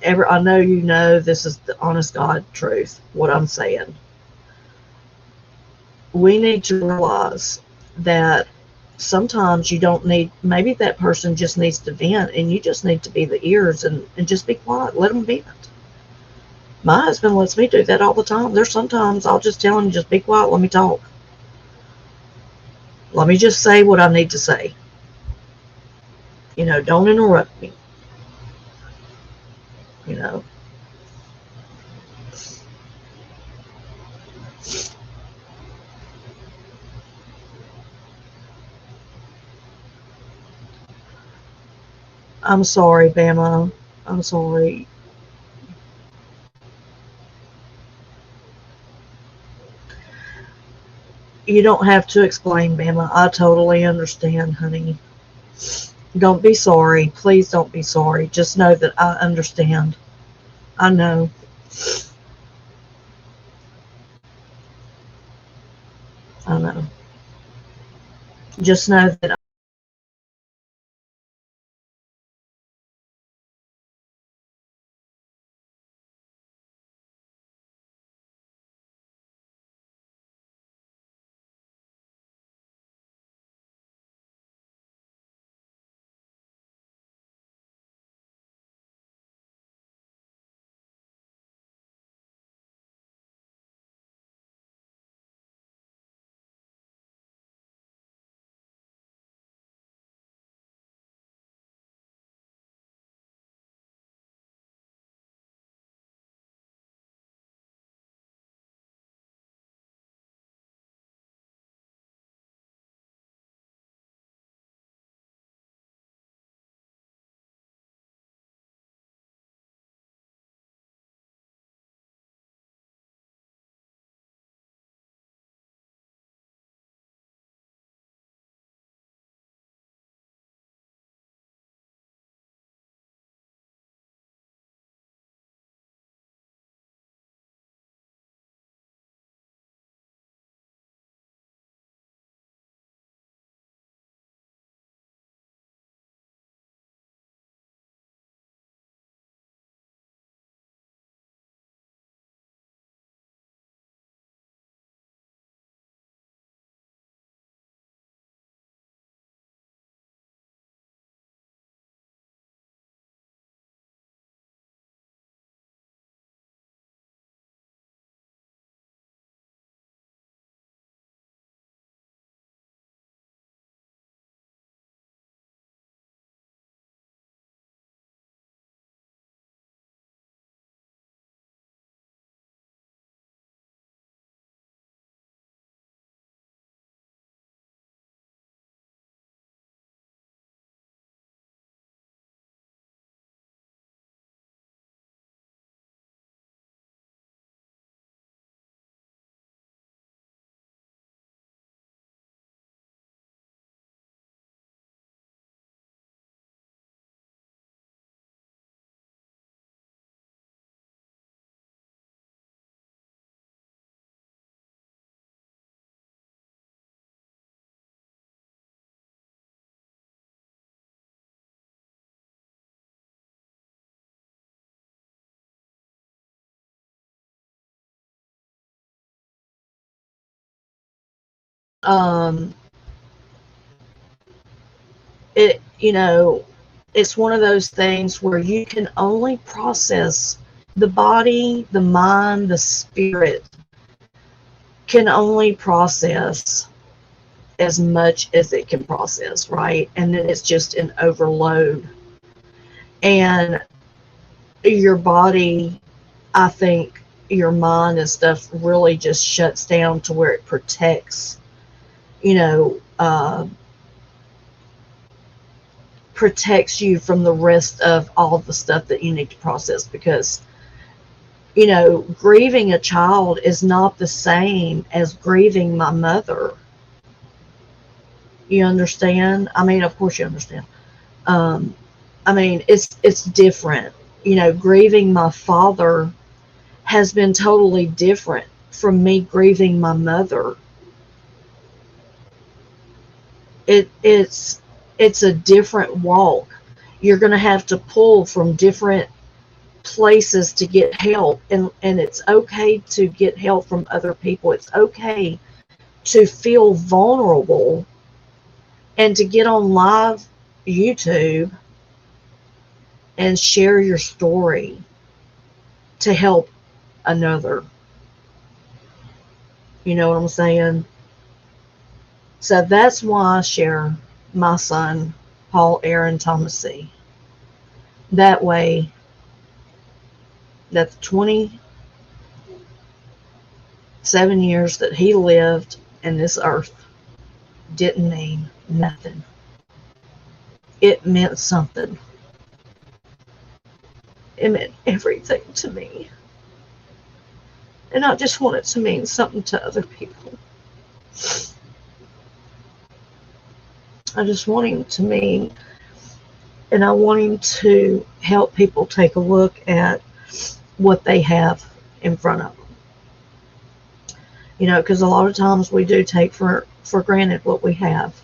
I know this is the honest God truth, what I'm saying. We need to realize that sometimes you don't need, maybe that person just needs to vent, and you just need to be the ears and just be quiet. Let them vent. My husband lets me do that all the time. There's sometimes I'll just tell him, just be quiet, let me talk. Let me just say what I need to say. Don't interrupt me. I'm sorry, Bama. I'm sorry. You don't have to explain, Bama. I totally understand, honey. Don't be sorry. Please don't be sorry. Just know that I understand. I know. I know. Just know that. Um, it, it's one of those things where you can only process the body, the mind, the spirit can only process as much as it can process, right? And then it's just an overload. And your body, I think your mind and stuff really just shuts down to where it protects, you know, protects you from the rest of all the stuff that you need to process because grieving a child is not the same as grieving my mother. You understand? I mean, of course you understand. um I mean, it's different. Grieving my father has been totally different from me grieving my mother. It's a different walk. You're going to have to pull from different places to get help, and it's okay to get help from other people. It's okay to feel vulnerable and to get on live YouTube and share your story to help another. You know what I'm saying? So that's why I share my son, Paul Aaron Thomasy. That way, that the 27 years that he lived in this earth didn't mean nothing. It meant something. it meant everything to me. And I just want it to mean something to other people. I just want him to mean, and I want him to help people take a look at what they have in front of them. You know, because a lot of times we do take for granted what we have.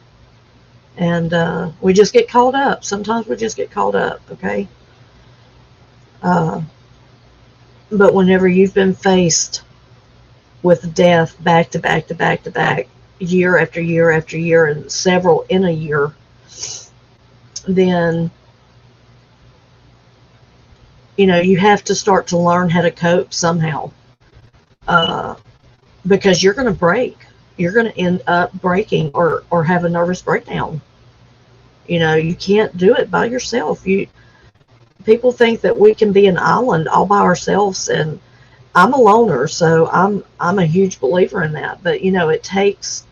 And we just get caught up. Sometimes we just get caught up, okay? But whenever you've been faced with death back to back to back to back, year after year after year, and several in a year, then, you know, you have to start to learn how to cope somehow. Because you're going to break. You're going to end up breaking or have a nervous breakdown. You know, you can't do it by yourself. People think that we can be an island all by ourselves, and I'm a loner, so I'm a huge believer in that. But you know, it takes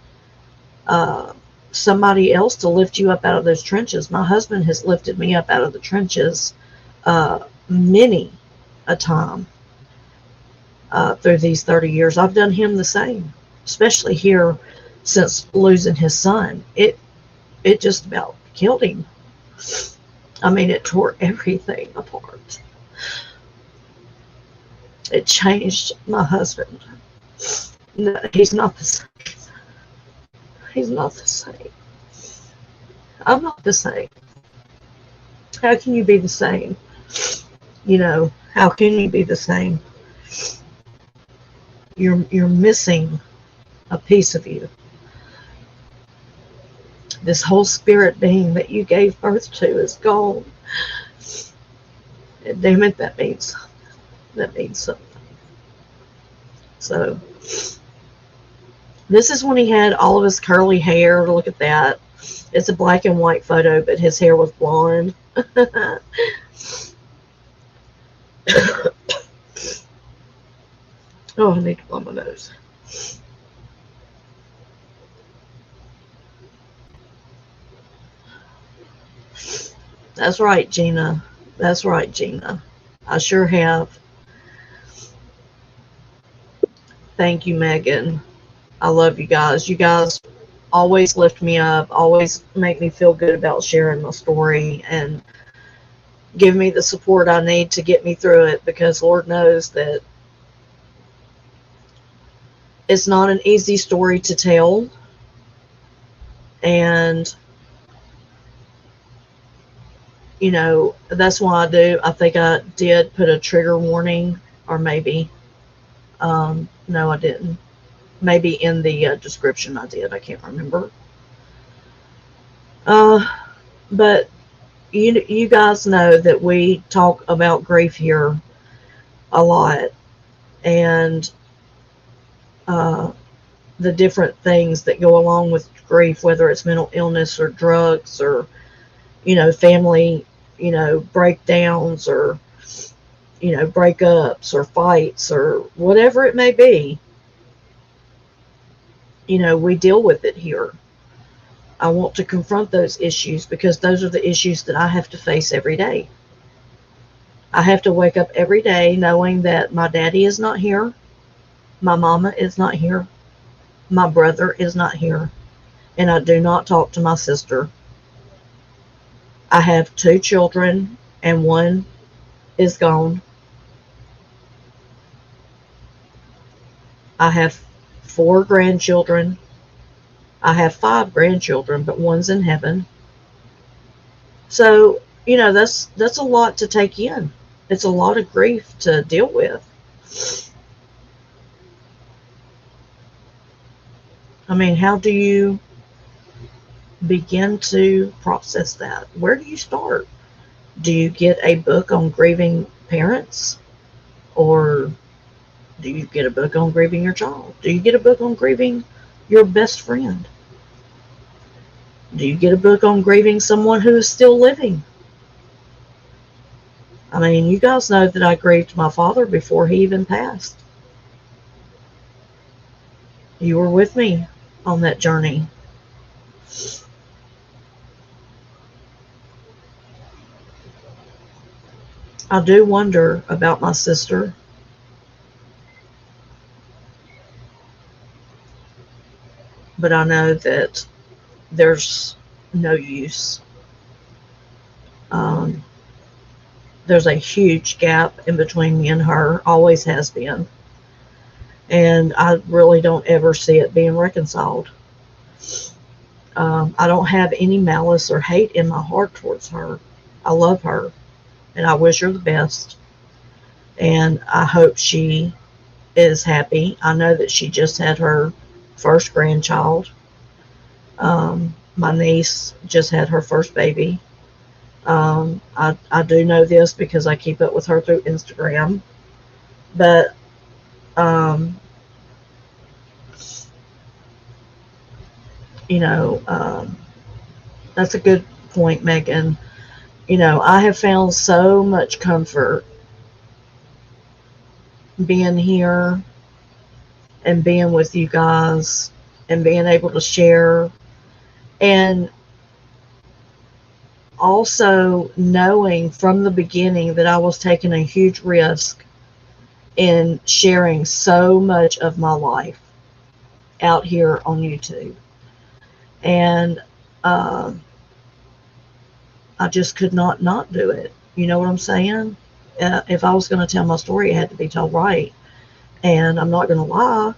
somebody else to lift you up out of those trenches. My husband has lifted me up out of the trenches many a time through these 30 years. I've done him the same, especially here since losing his son. It just about killed him. I mean, it tore everything apart. It changed my husband. No, he's not the same. He's not the same. I'm not the same. How can you be the same? You know, how can you be the same? You're missing a piece of you. This whole spirit being that you gave birth to is gone. And damn it, that means something. That means something. So, this is when he had all of his curly hair. Look at that. It's a black and white photo, but his hair was blonde. Oh, I need to blow my nose. That's right, Gina. That's right, Gina. I sure have. Thank you, Megan. I love you guys. You guys always lift me up, always make me feel good about sharing my story, and give me the support I need to get me through it, because Lord knows that it's not an easy story to tell. And you know, that's why I think I did put a trigger warning, or maybe, no, I didn't. Maybe in the description I did. I can't remember. But you guys know that we talk about grief here a lot, and the different things that go along with grief, whether it's mental illness or drugs or, you know, family, you know, breakdowns or, you know, breakups or fights or whatever it may be. You know, we deal with it here. I want to confront those issues because those are the issues that I have to face every day. I have to wake up every day knowing that my daddy is not here, my mama is not here, my brother is not here, and I do not talk to my sister. I have 2 children and one is gone. I have 4 grandchildren. I have 5 grandchildren, but one's in heaven. So, you know, that's a lot to take in. It's a lot of grief to deal with. I mean, how do you begin to process that? Where do you start? Do you get a book on grieving parents? Or do you get a book on grieving your child? Do you get a book on grieving your best friend? Do you get a book on grieving someone who is still living? I mean, you guys know that I grieved my father before he even passed. You were with me on that journey. I do wonder about my sister, but I know that there's no use. Um, there's a huge gap in between me and her, always has been, and I really don't ever see it being reconciled. I don't have any malice or hate in my heart towards her. I love her, and I wish her the best, and I hope she is happy. I know that she just had her first grandchild. My niece just had her first baby. I do know this because I keep up with her through Instagram. But, um, you know, that's a good point, Megan. I have found so much comfort being here and being with you guys and being able to share, and also knowing from the beginning that I was taking a huge risk in sharing so much of my life out here on YouTube. And um, I just could not do it. You know what I'm saying? If I was going to tell my story, it had to be told right. And I'm not going to lie.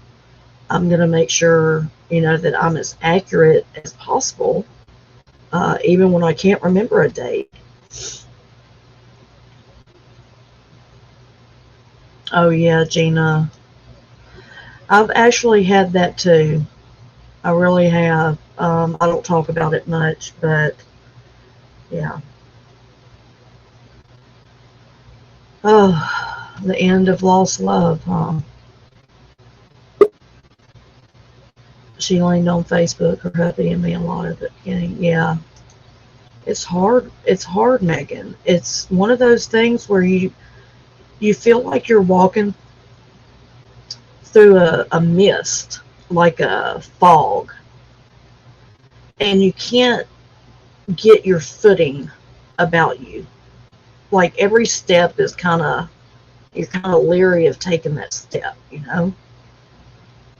I'm going to make sure, that I'm as accurate as possible, even when I can't remember a date. Oh, yeah, Gina. I've actually had that too. I really have. I don't talk about it much, but yeah. Oh, the end of lost love, huh? She leaned on Facebook, her hubby and me a lot at the beginning. Yeah. It's hard. It's hard, Megan. It's one of those things where you feel like you're walking through a mist, like a fog, and you can't get your footing about you. Like every step is you're kind of leery of taking that step.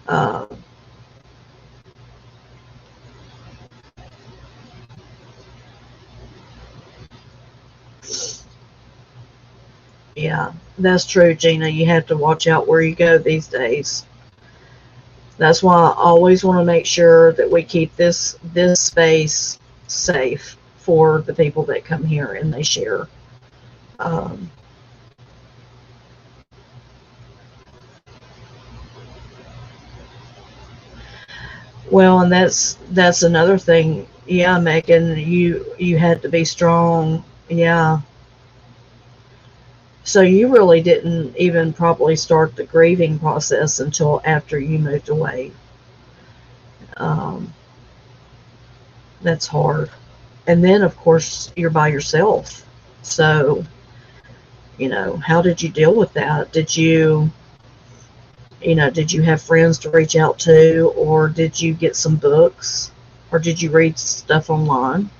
Uh, yeah, that's true, Gina. You have to watch out where you go these days. That's why I always want to make sure that we keep this space safe for the people that come here and they share. Um, well, and that's another thing. Yeah, Megan, you had to be strong. Yeah. So you really didn't even probably start the grieving process until after you moved away. Um, that's hard. And then, of course, you're by yourself. So, how did you deal with that? Did you have friends to reach out to, or did you get some books, or did you read stuff online?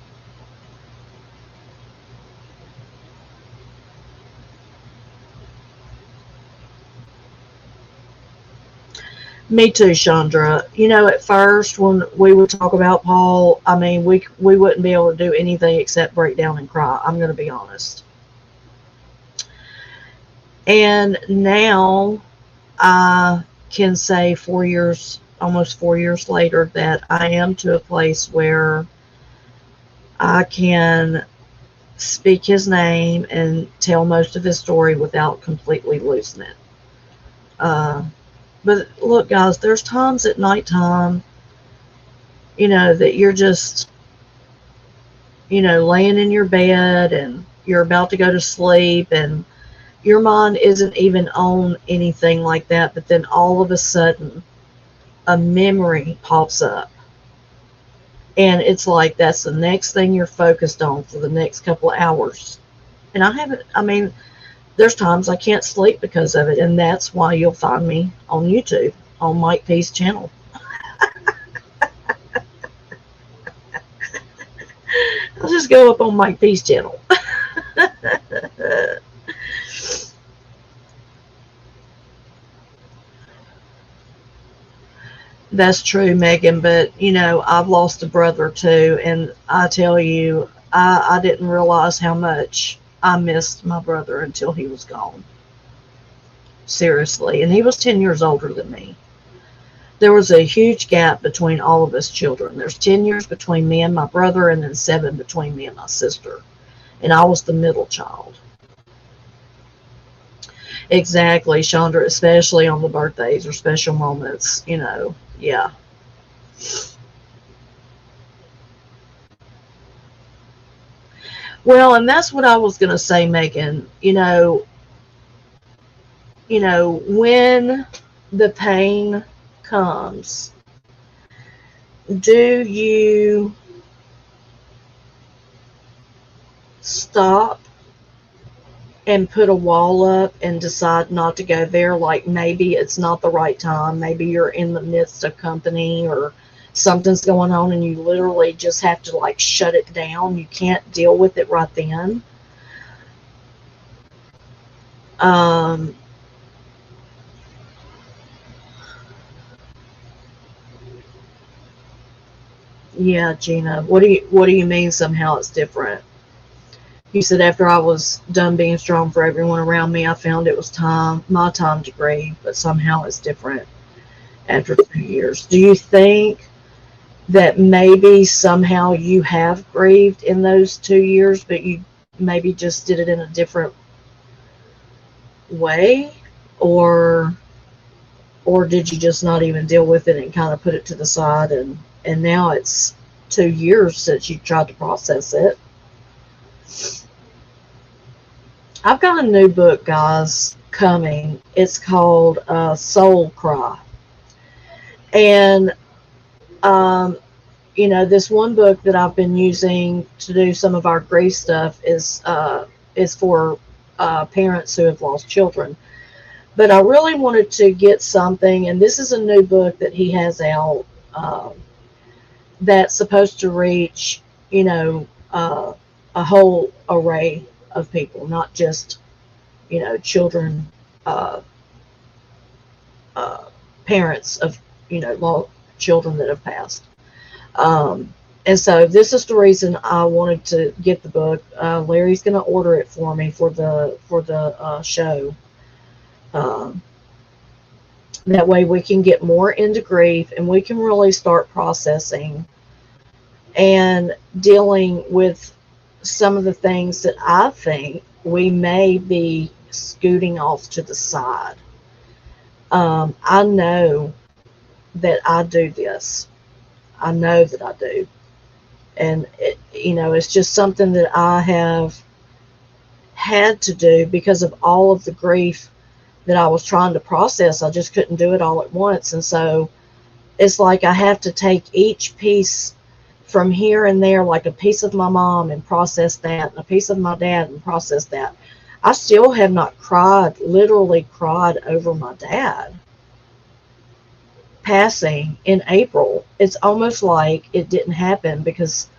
Me too, Chandra. At first when we would talk about Paul, I mean, we wouldn't be able to do anything except break down and cry. I'm going to be honest. And now I can say 4 years, almost 4 years later, that I am to a place where I can speak his name and tell most of his story without completely losing it. Uh, but look, guys, there's times at nighttime, that you're just, laying in your bed and you're about to go to sleep and your mind isn't even on anything like that, but then all of a sudden a memory pops up. And it's like that's the next thing you're focused on for the next couple of hours. And I mean, there's times I can't sleep because of it. And that's why you'll find me on YouTube, on Mike P's channel. I'll just go up on Mike P's channel. That's true, Megan, but you know, I've lost a brother too, and I tell you, I didn't realize how much I missed my brother until he was gone. Seriously, and he was 10 years older than me. There was a huge gap between all of us children. There's 10 years between me and my brother, and then 7 between me and my sister. And I was the middle child. Exactly, Chandra, especially on the birthdays or special moments, you know. Yeah. Well, and that's what I was going to say, Megan. When the pain comes, do you stop and put a wall up and decide not to go there? Like maybe it's not the right time. Maybe you're in the midst of company or something's going on and you literally just have to like shut it down. You can't deal with it right then. Um, yeah, Gina. What do you mean somehow it's different? You said after I was done being strong for everyone around me, I found it was my time to grieve, but somehow it's different after 2 years. Do you think that maybe somehow you have grieved in those 2 years, but you maybe just did it in a different way? Or or did you just not even deal with it and kind of put it to the side and now it's 2 years since you tried to process it? I've got a new book, guys, coming. It's called Soul Cry. And, um, this one book that I've been using to do some of our grief stuff is for parents who have lost children. But I really wanted to get something, and this is a new book that he has out um, that's supposed to reach, you know, uh, a whole array of people, not just, children, uh, uh, parents of, children that have passed. Um, and so this is the reason I wanted to get the book. Larry's going to order it for me for the show. Um, that way we can get more into grief and we can really start processing and dealing with some of the things that I think we may be scooting off to the side. I know that I do this. I know that I do. And, it's just something that I have had to do because of all of the grief that I was trying to process. I just couldn't do it all at once. And so it's like I have to take each piece from here and there, like a piece of my mom and process that, and a piece of my dad and process that. I still have not literally cried over my dad passing in April. It's almost like it didn't happen because,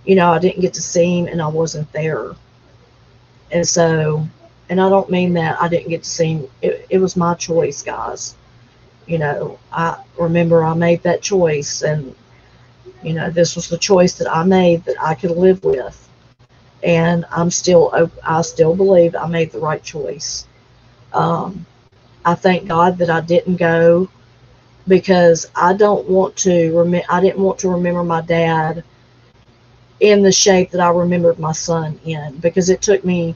I didn't get to see him and I wasn't there. And so, and I don't mean that I didn't get to see him. It was my choice, guys. I remember I made that choice, and, this was the choice that I made that I could live with. And I still believe I made the right choice. Um, I thank God that I didn't go because I didn't want to remember my dad in the shape that I remembered my son in, because it took me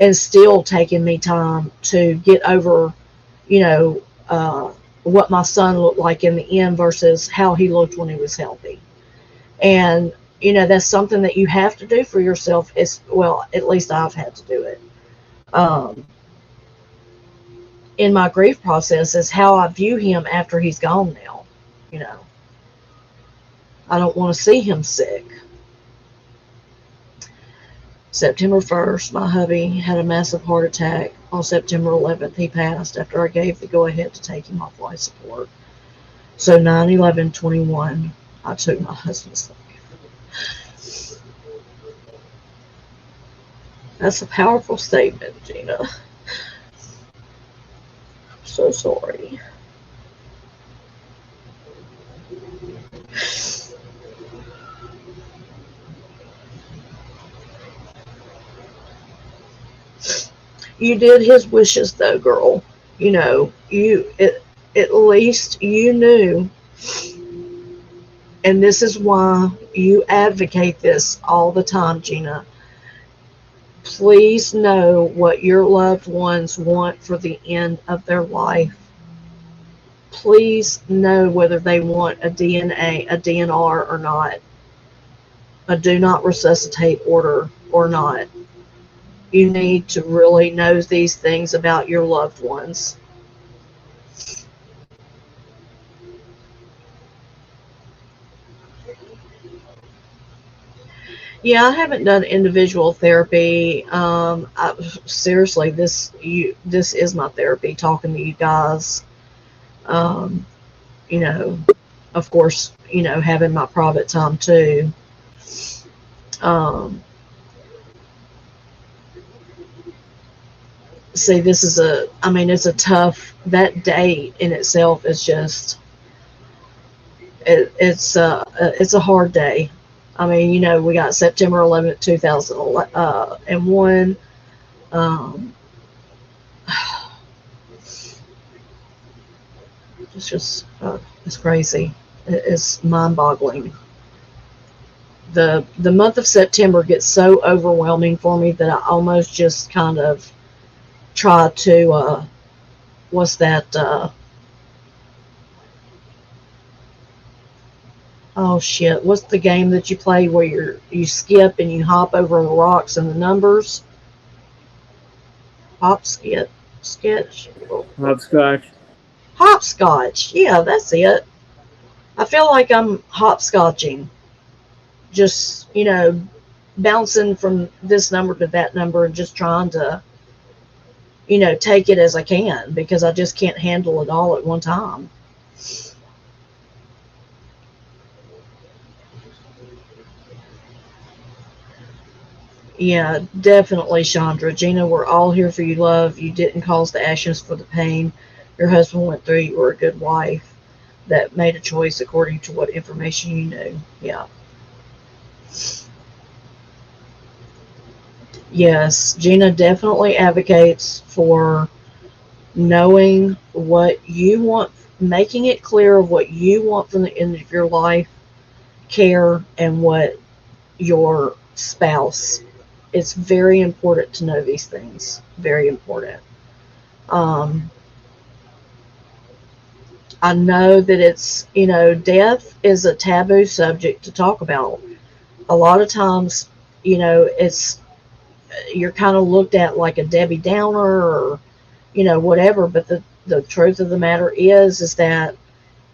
and still taking me time to get over, you know, uh, what my son looked like in the end versus how he looked when he was healthy. And, that's something that you have to do for yourself. Well, at least I've had to do it. Um, in my grief process is how I view him after he's gone now. You know, I don't want to see him sick. September 1st, my hubby had a massive heart attack. On September 11th, he passed after I gave the go-ahead to take him off life support. So 9/11/21, I took my husband's life. That's a powerful statement, Gina. I'm so sorry. You did his wishes though, girl. You know, at least you knew, and this is why you advocate this all the time, Gina. Please know what your loved ones want for the end of their life. Please know whether they want a DNA, a DNR or not, a do not resuscitate order or not. You need to really know these things about your loved ones. Yeah, I haven't done individual therapy. Seriously, this is my therapy. Talking to you guys, um, you know, of course, having my private time too. Um, See, this is I mean, it's a tough. That date in itself is just, it's a hard day. I mean, we got September 11th, 2001. Um, it's crazy. It's mind-boggling. The month of September gets so overwhelming for me that I almost just kind of try to what's that? Oh shit! What's the game that you play where you skip and you hop over the rocks and the numbers? Hop, skip, sketch, Hopscotch. hopscotch. Yeah, that's it. I feel like I'm hopscotching, just bouncing from this number to that number and just trying to take it as I can because I just can't handle it all at one time. Yeah, definitely, Chandra. Gina, we're all here for you, love. You didn't cause the actions for the pain your husband went through. You were a good wife that made a choice according to what information you knew. Yeah. Yes, Gina definitely advocates for knowing what you want, making it clear of what you want from the end of your life, care, and what your spouse. It's very important to know these things. Very important. Um, I know that death is a taboo subject to talk about. A lot of times, it's you're kind of looked at like a Debbie Downer or whatever. But the truth of the matter is that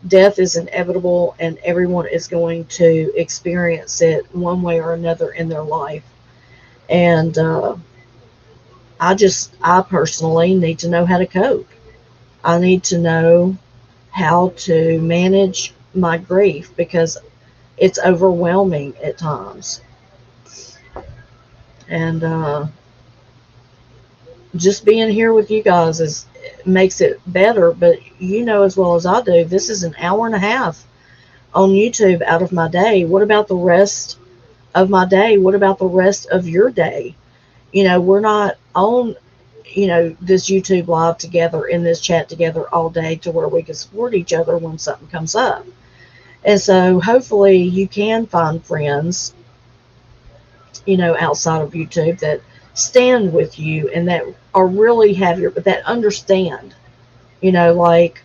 death is inevitable, and everyone is going to experience it one way or another in their life. And I personally need to know how to cope. I need to know how to manage my grief because it's overwhelming at times. And just being here with you guys makes it better. But as well as I do, this is an hour and a half on YouTube out of my day. What about the rest of my day? What about the rest of your day? We're not on this YouTube live together, in this chat together all day to where we can support each other when something comes up. And so hopefully you can find friends outside of YouTube that stand with you and that are really that understand, like,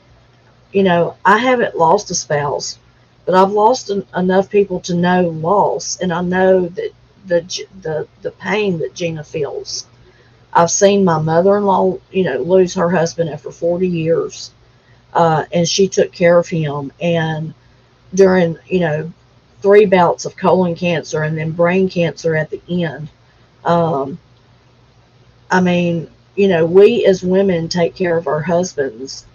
I haven't lost a spouse, but I've lost enough people to know loss. And I know that the pain that Gina feels. I've seen my mother-in-law, lose her husband after 40 years. And she took care of him. And during, 3 bouts of colon cancer and then brain cancer at the end. I mean, we as women take care of our husbands.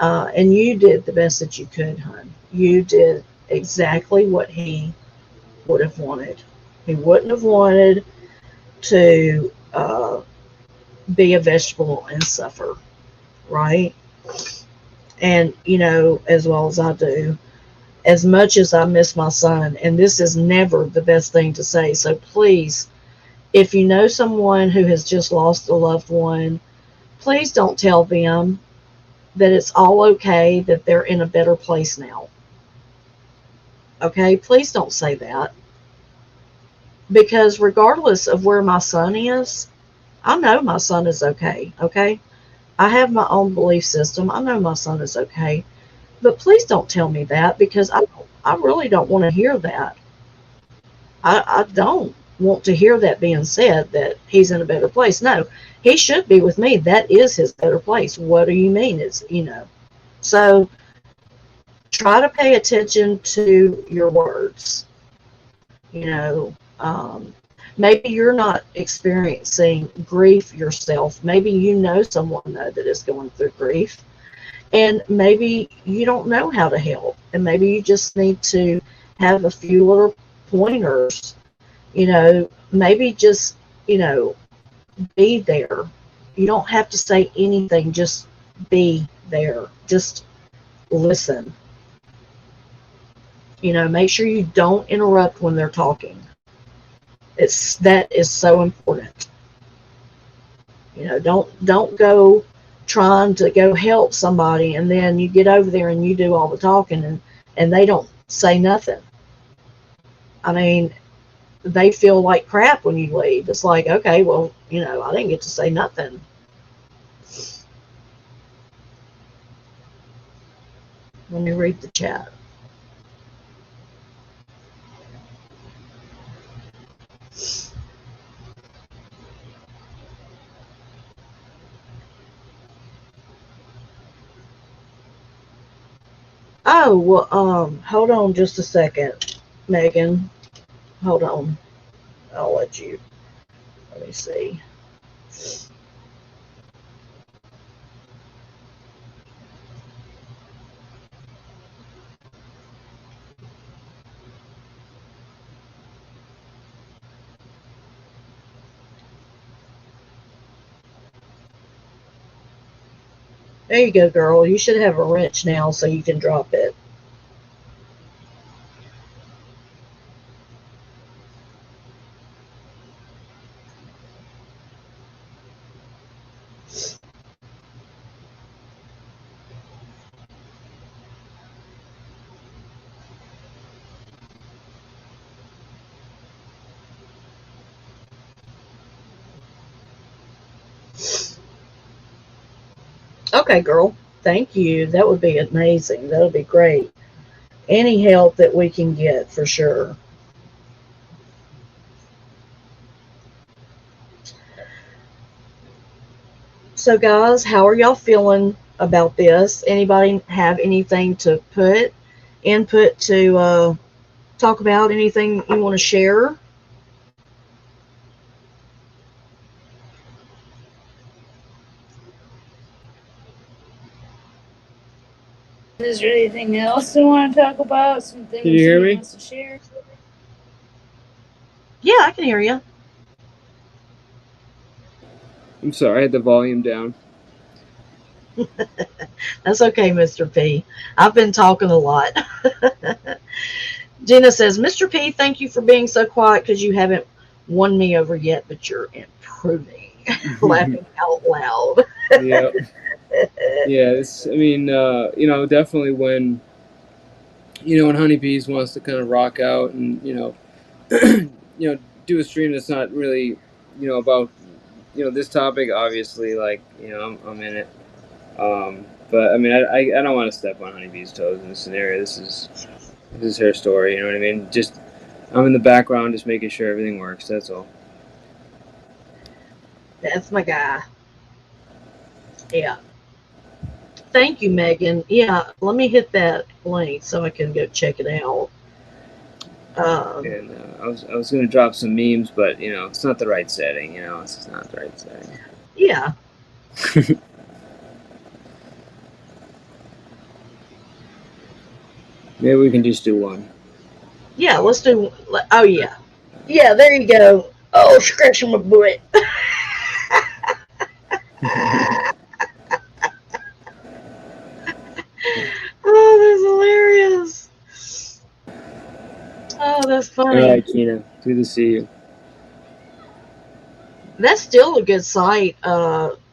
And you did the best that you could, hon. You did exactly what he would have wanted. He wouldn't have wanted to be a vegetable and suffer, right? And, as well as I do, as much as I miss my son, and this is never the best thing to say. So please, if you know someone who has just lost a loved one, please don't tell them that it's all okay, that they're in a better place now. Okay? Please don't say that. Because regardless of where my son is, I know my son is okay. Okay? I have my own belief system. I know my son is okay. But please don't tell me that, because I really don't want to hear that. I don't want to hear that being said, that he's in a better place. No, he should be with me. That is his better place. What do you mean? So try to pay attention to your words. You know, maybe you're not experiencing grief yourself. Maybe you know someone, though, that is going through grief. And maybe you don't know how to help. And maybe you just need to have a few little pointers. Maybe just, be there. You don't have to say anything. Just be there. Just listen. Make sure you don't interrupt when they're talking. That is so important. Don't go trying to go help somebody, and then you get over there and you do all the talking, and they don't say nothing. I mean, they feel like crap when you leave. It's like, okay, well, I didn't get to say nothing. Let me read the chat. Oh, well, hold on just a second, Megan. Hold on. I'll let you. Let me see. There you go, girl. You should have a wrench now so you can drop it. Okay, girl. Thank you. That would be amazing. That would be great. Any help that we can get, for sure. So, guys, how are y'all feeling about this? Anybody have anything to input to talk about? Anything you want to share? Is there anything else you want to talk about? Something Can you hear me? wants to share? Yeah, I can hear you. I'm sorry, I had the volume down. That's okay, Mr. P. I've been talking a lot. Gina says, Mr. P, thank you for being so quiet because you haven't won me over yet, but you're improving. Laughing out loud. Yeah. Yeah, definitely when Honeybees wants to kind of rock out and, do a stream that's not really, about, this topic, obviously, like, I'm in it. But I mean, I don't want to step on Honeybee's toes in this scenario. This is her story, you know what I mean? Just, I'm in the background just making sure everything works, that's all. That's my guy. Yeah. Thank you, Megan. Yeah, let me hit that link so I can go check it out. And I was gonna drop some memes, but it's not the right setting. It's just not the right setting. Yeah. Maybe we can just do one. Yeah, let's do. Oh yeah, yeah. There you go. Oh, scratching my butt. Oh, that's hilarious. that's All funny. right, Kina. Good to see you. That's still a good site.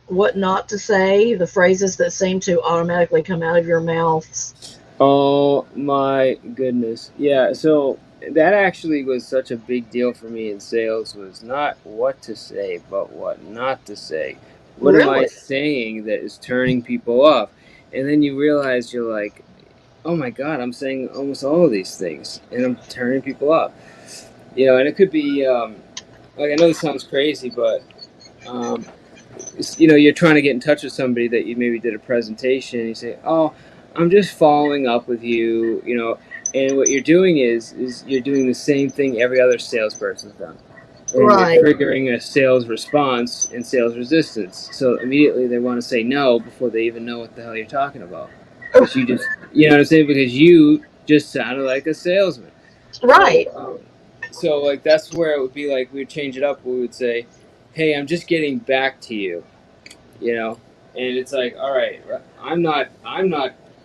What not to say, the phrases that seem to automatically come out of your mouths. Oh my goodness. Yeah, so that actually was such a big deal for me in sales, was not what to say, but what not to say. What am I Really? saying that is turning people off? And then you realize you're like, oh my God, I'm saying almost all of these things and I'm turning people off. And it could be, like, I know this sounds crazy, but, um, you're trying to get in touch with somebody that you maybe did a presentation, and you say, "Oh, I'm just following up with you," and what you're doing is you're doing the same thing every other salesperson's done, and you're Right. triggering a sales response and sales resistance. So immediately they want to say no before they even know what the hell you're talking about, because you know what I'm saying? Because you just sounded like a salesman. Right. So like that's where it would be like we'd change it up. We would say, "Hey, I'm just getting back to you," and it's like, all right, I'm not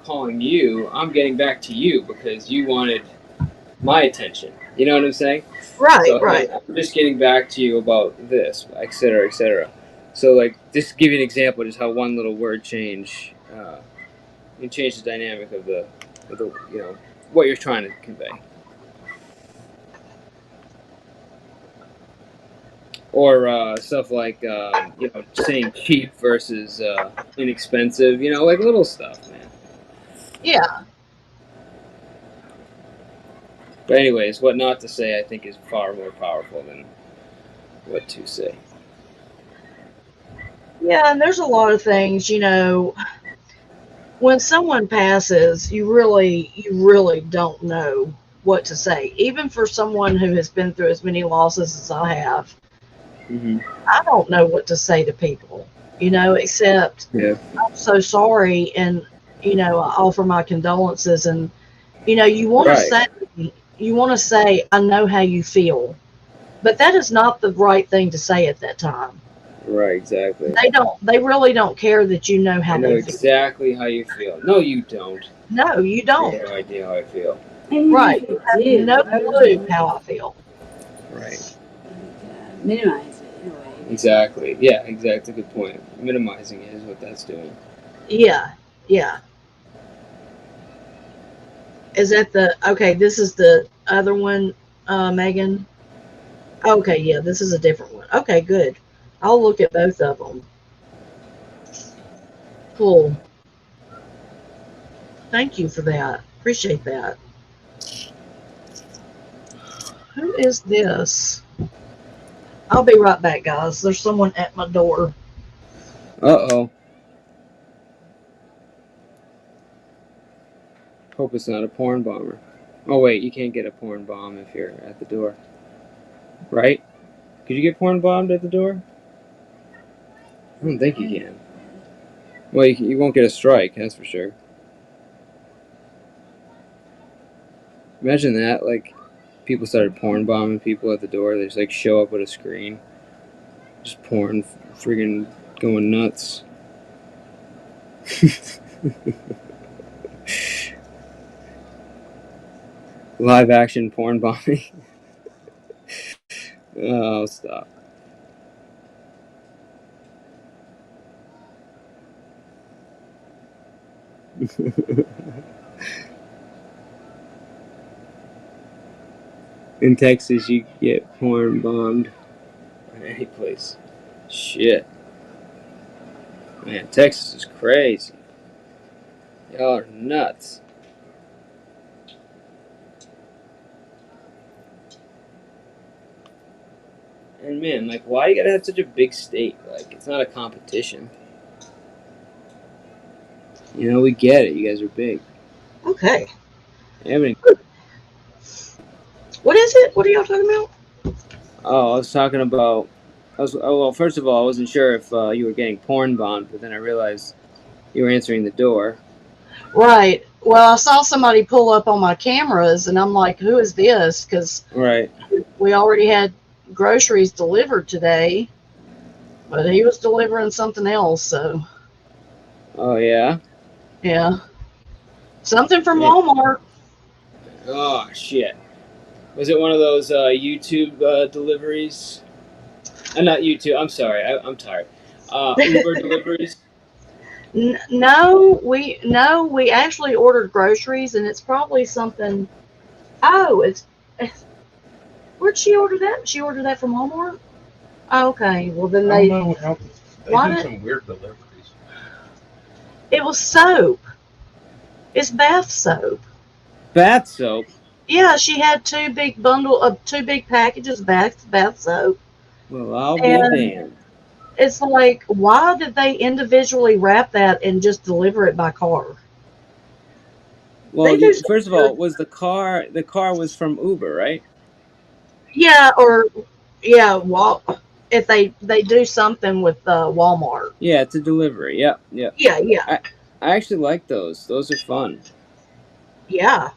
calling you. I'm getting back to you because you wanted my attention. You know what I'm saying? Right. So Right. hey, I'm just getting back to you about this, et cetera, et cetera. So like, just to give you an example, just how one little word change can change the dynamic of the what you're trying to convey. Or stuff like saying cheap versus inexpensive. Like little stuff, man. Yeah. But anyways, what not to say, I think, is far more powerful than what to say. Yeah. And there's a lot of things, when someone passes, you really don't know what to say. Even for someone who has been through as many losses as I have, Mm-hmm. I don't know what to say to people, except Yeah. I'm so sorry, and I offer my condolences, and you want to Right. say I know how you feel, but that is not the right thing to say at that time. Right. Exactly. They really don't care that you know I how know they feel. exactly how you feel. No, you don't. No, you You don't. have no idea how I feel. And Right. if You you have did, no why would clue you how I feel. Right. minimize it in a way? Exactly. Yeah. Exactly. Good point. Minimizing it is what that's doing. Yeah. Yeah. Is that okay, this is the other one, Megan? Okay, yeah, this is a different one. Okay, good. I'll look at both of them. Cool. Thank you for that. Appreciate that. Who is this? I'll be right back, guys. There's someone at my door. Uh-oh. Hope it's not a porn bomber. Oh wait, you can't get a porn bomb if you're at the door, right? Could you get porn bombed at the door? I don't think you can. Well, you won't get a strike, that's for sure. Imagine that, like, people started porn bombing people at the door. They just, like, show up with a screen. Just porn, friggin' going nuts. Live action porn bombing. Oh, stop. In Texas, you get porn bombed in any place. Shit. Man, Texas is crazy. Y'all are nuts. And man, like, why you gotta have such a big state? Like, it's not a competition. We get it. You guys are big. Okay. Yeah, What is it? What are y'all talking about? oh, I was talking about. Well, first of all, I wasn't sure if you were getting porn bombed, but then I realized you were answering the door. Right. Well, I saw somebody pull up on my cameras, and I'm like, who is this? Because Right. we already had groceries delivered today, but he was delivering something else. So, Oh yeah. yeah. Something from Yeah. Walmart. Oh shit. Was it one of those YouTube deliveries? Not YouTube. I'm sorry. I'm tired. Uber deliveries. No, we actually ordered groceries, and it's probably something. Oh, where'd she order that? She ordered that from Walmart. Oh, okay, well then I they. don't know. They Why do did- some weird deliveries. It was soap. It's bath soap. Bath soap. Yeah, she had two big packages of bath soap. Well, I'll And- be damned. It's like, why did they individually wrap that and just deliver it by car? Well, They do some first of all, was the car was from Uber, right? Yeah, if they do something with Walmart. Yeah, it's a delivery. Yep, yep. Yeah. I actually like those. Those are fun. Yeah.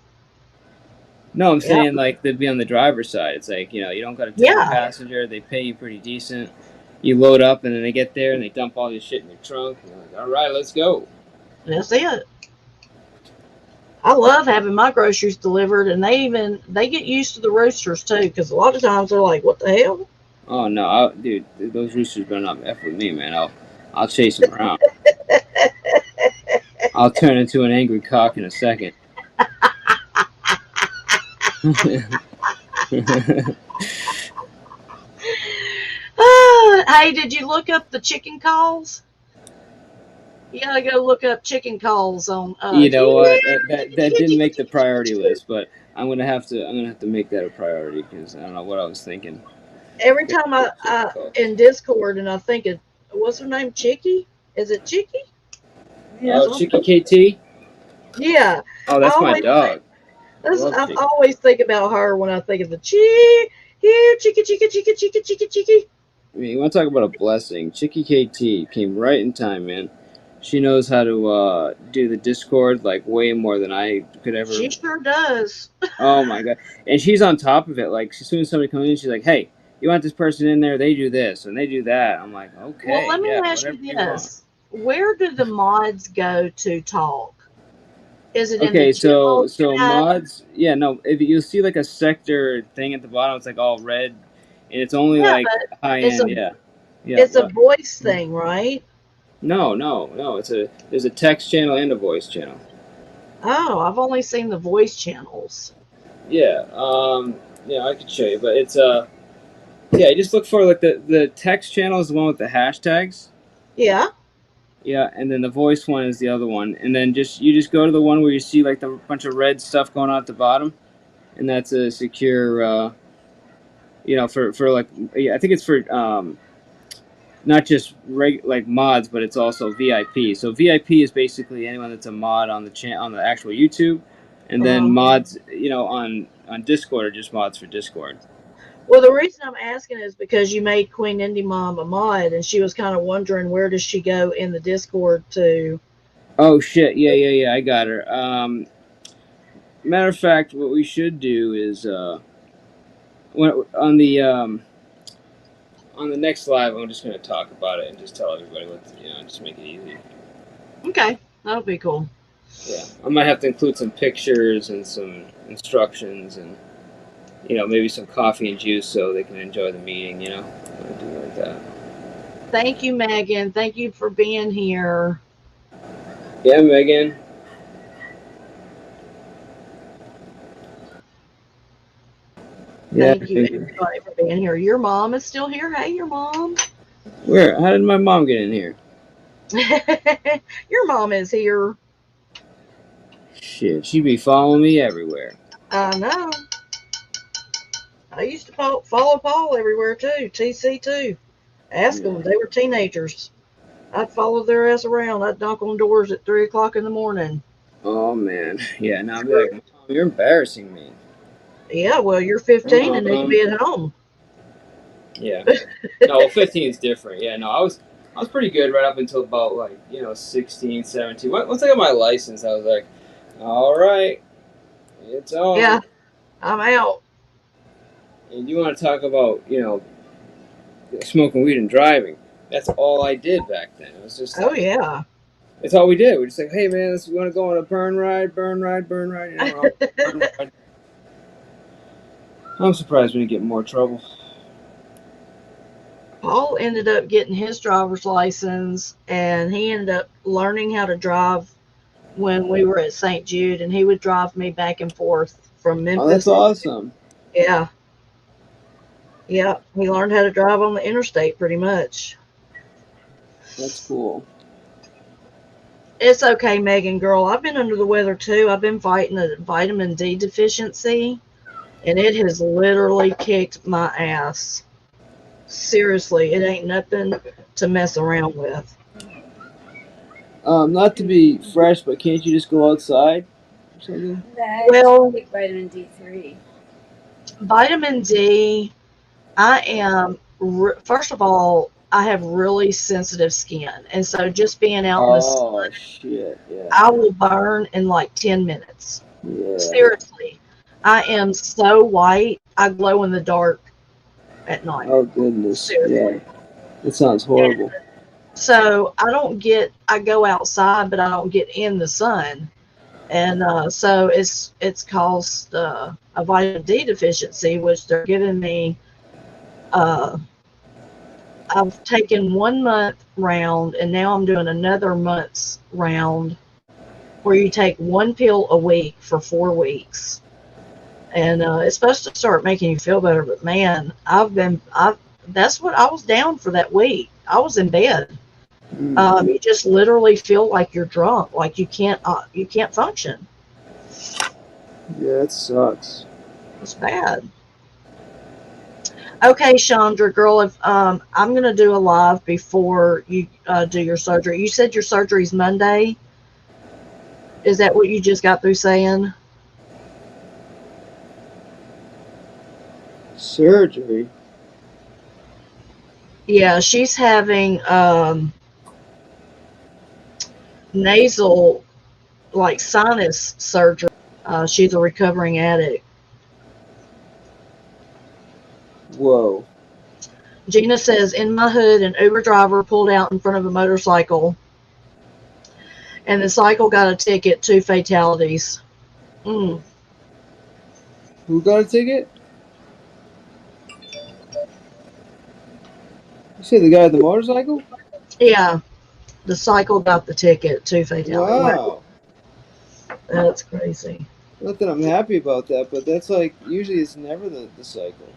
No, I'm Yeah. saying like they'd be on the driver's side. It's like, you don't got to take Yeah. a passenger. They pay you pretty decent. You load up, and then they get there and they dump all your shit in your trunk. And you're like, all right, let's go. That's it. I love having my groceries delivered, and they get used to the roosters too, because a lot of times they're like, "What the hell?" Oh no, dude, those roosters better not F with me, man. I'll chase them around. I'll turn into an angry cock in a second. Hey, did you look up the chicken calls? You gotta go look up chicken calls on. You know what? That didn't make the priority list, but I'm gonna have to make that a priority because I don't know what I was thinking. Every time I in Discord and I think it, what's her name? Chicky? Is it Chicky? Yeah. Oh, Chicky KT. Yeah. Oh, that's my Always- dog. I Chicky. always think about her when I think of the here, Chicky. I mean, you want to talk about a blessing? Chicky KT came right in time, man. She knows how to do the Discord like way more than I could ever. She sure does. Oh my god! And she's on top of it. Like as soon as somebody comes in, she's like, "Hey, you want this person in there? They do this and they do that." I'm like, "Okay." Well, let me yeah, ask you whatever want." this: where do the mods go to talk? Is it in Okay, the so general chat? mods, yeah, no, if you'll see like a sector thing at the bottom, it's like all red, and it's only Yeah, like high it's end, a- yeah. It's a what? voice thing, right? No, there's a text channel and a voice channel. Oh, I've only seen the voice channels. Yeah, I could show you, but it's yeah, just look for like the text channel is the one with the hashtags. Yeah. Yeah, and then the voice one is the other one, and then you just go to the one where you see like the bunch of red stuff going on at the bottom, and that's a secure, for like, yeah, I think it's for not just like mods, but it's also VIP. So VIP is basically anyone that's a mod on the actual YouTube, and then mods, on Discord are just mods for Discord. Well, the reason I'm asking is because you made Queen Indie Mom a mod, and she was kind of wondering where does she go in the Discord to. Oh shit! Yeah. I got her. Matter of fact, what we should do is on the next live, I'm just going to talk about it and just tell everybody just make it easy. Okay, that'll be cool. Yeah, I might have to include some pictures and some instructions and maybe some coffee and juice so they can enjoy the meeting. Do like that. Thank you, Megan. Thank you for being here. Yeah, Megan. Thank you, everybody, for being here. Your mom is still here. Hey, your mom. Where? How did my mom get in here? Your mom is here. Shit, she'd be following me everywhere. I know. I used to follow Paul everywhere too. TC too. Ask them. They were teenagers. I'd follow their ass around. I'd knock on doors at 3 o'clock in the morning. Oh man, yeah. Now I'd be like, Mom, you're embarrassing me. Yeah, well, you're 15 and need to be at home. Yeah. No, 15 is different. Yeah, no, I was pretty good right up until about 16, 17. Once I got my license, I was like, all right, it's on. Yeah, I'm out. And you want to talk about, smoking weed and driving. That's all I did back then. It was just Oh, yeah. It's all we did. We're just like, hey, man, we want to go on a burn ride. Burn ride. Burn ride. I'm surprised we didn't get more trouble. Paul ended up getting his driver's license, and he ended up learning how to drive when we were at St. Jude, and he would drive me back and forth from Oh, that's Memphis. awesome. Yeah. Yeah. He learned how to drive on the interstate pretty much. That's cool. It's okay, Megan girl. I've been under the weather too. I've been fighting a vitamin D deficiency, and it has literally kicked my ass. Seriously, it ain't nothing to mess around with. Not to be fresh, but can't you just go outside or something? Well, Take vitamin D3. Vitamin D, I am, first of all, I have really sensitive skin. And so just being out in the sun, Oh, shit, yeah. I will burn in like 10 minutes. Yeah. Seriously. I am so white, I glow in the dark at night. Oh, goodness. Seriously. Yeah. That sounds horrible. So I go outside, but I don't get in the sun. And so it's caused a vitamin D deficiency, which they're giving me. I've taken 1 month round, and now I'm doing another month's round where you take one pill a week for 4 weeks. And it's supposed to start making you feel better, but man, that's what I was down for that week. I was in bed. You just literally feel like you're drunk, like you can't function. Yeah, it sucks. It's bad. Okay, Chandra, girl, if I'm gonna do a live before you do your surgery. You said your surgery's Monday. Is that what you just got through saying? Surgery? Yeah, she's having nasal, like sinus surgery. She's a recovering addict. Whoa. Gina says, in my hood, an Uber driver pulled out in front of a motorcycle, and the cycle got a ticket, 2 fatalities. Who got a ticket? You say the guy with the motorcycle? Yeah, the cycle got the ticket, 2 fatalities. Wow. That's crazy. Not that I'm happy about that, but that's like, usually it's never the cycle.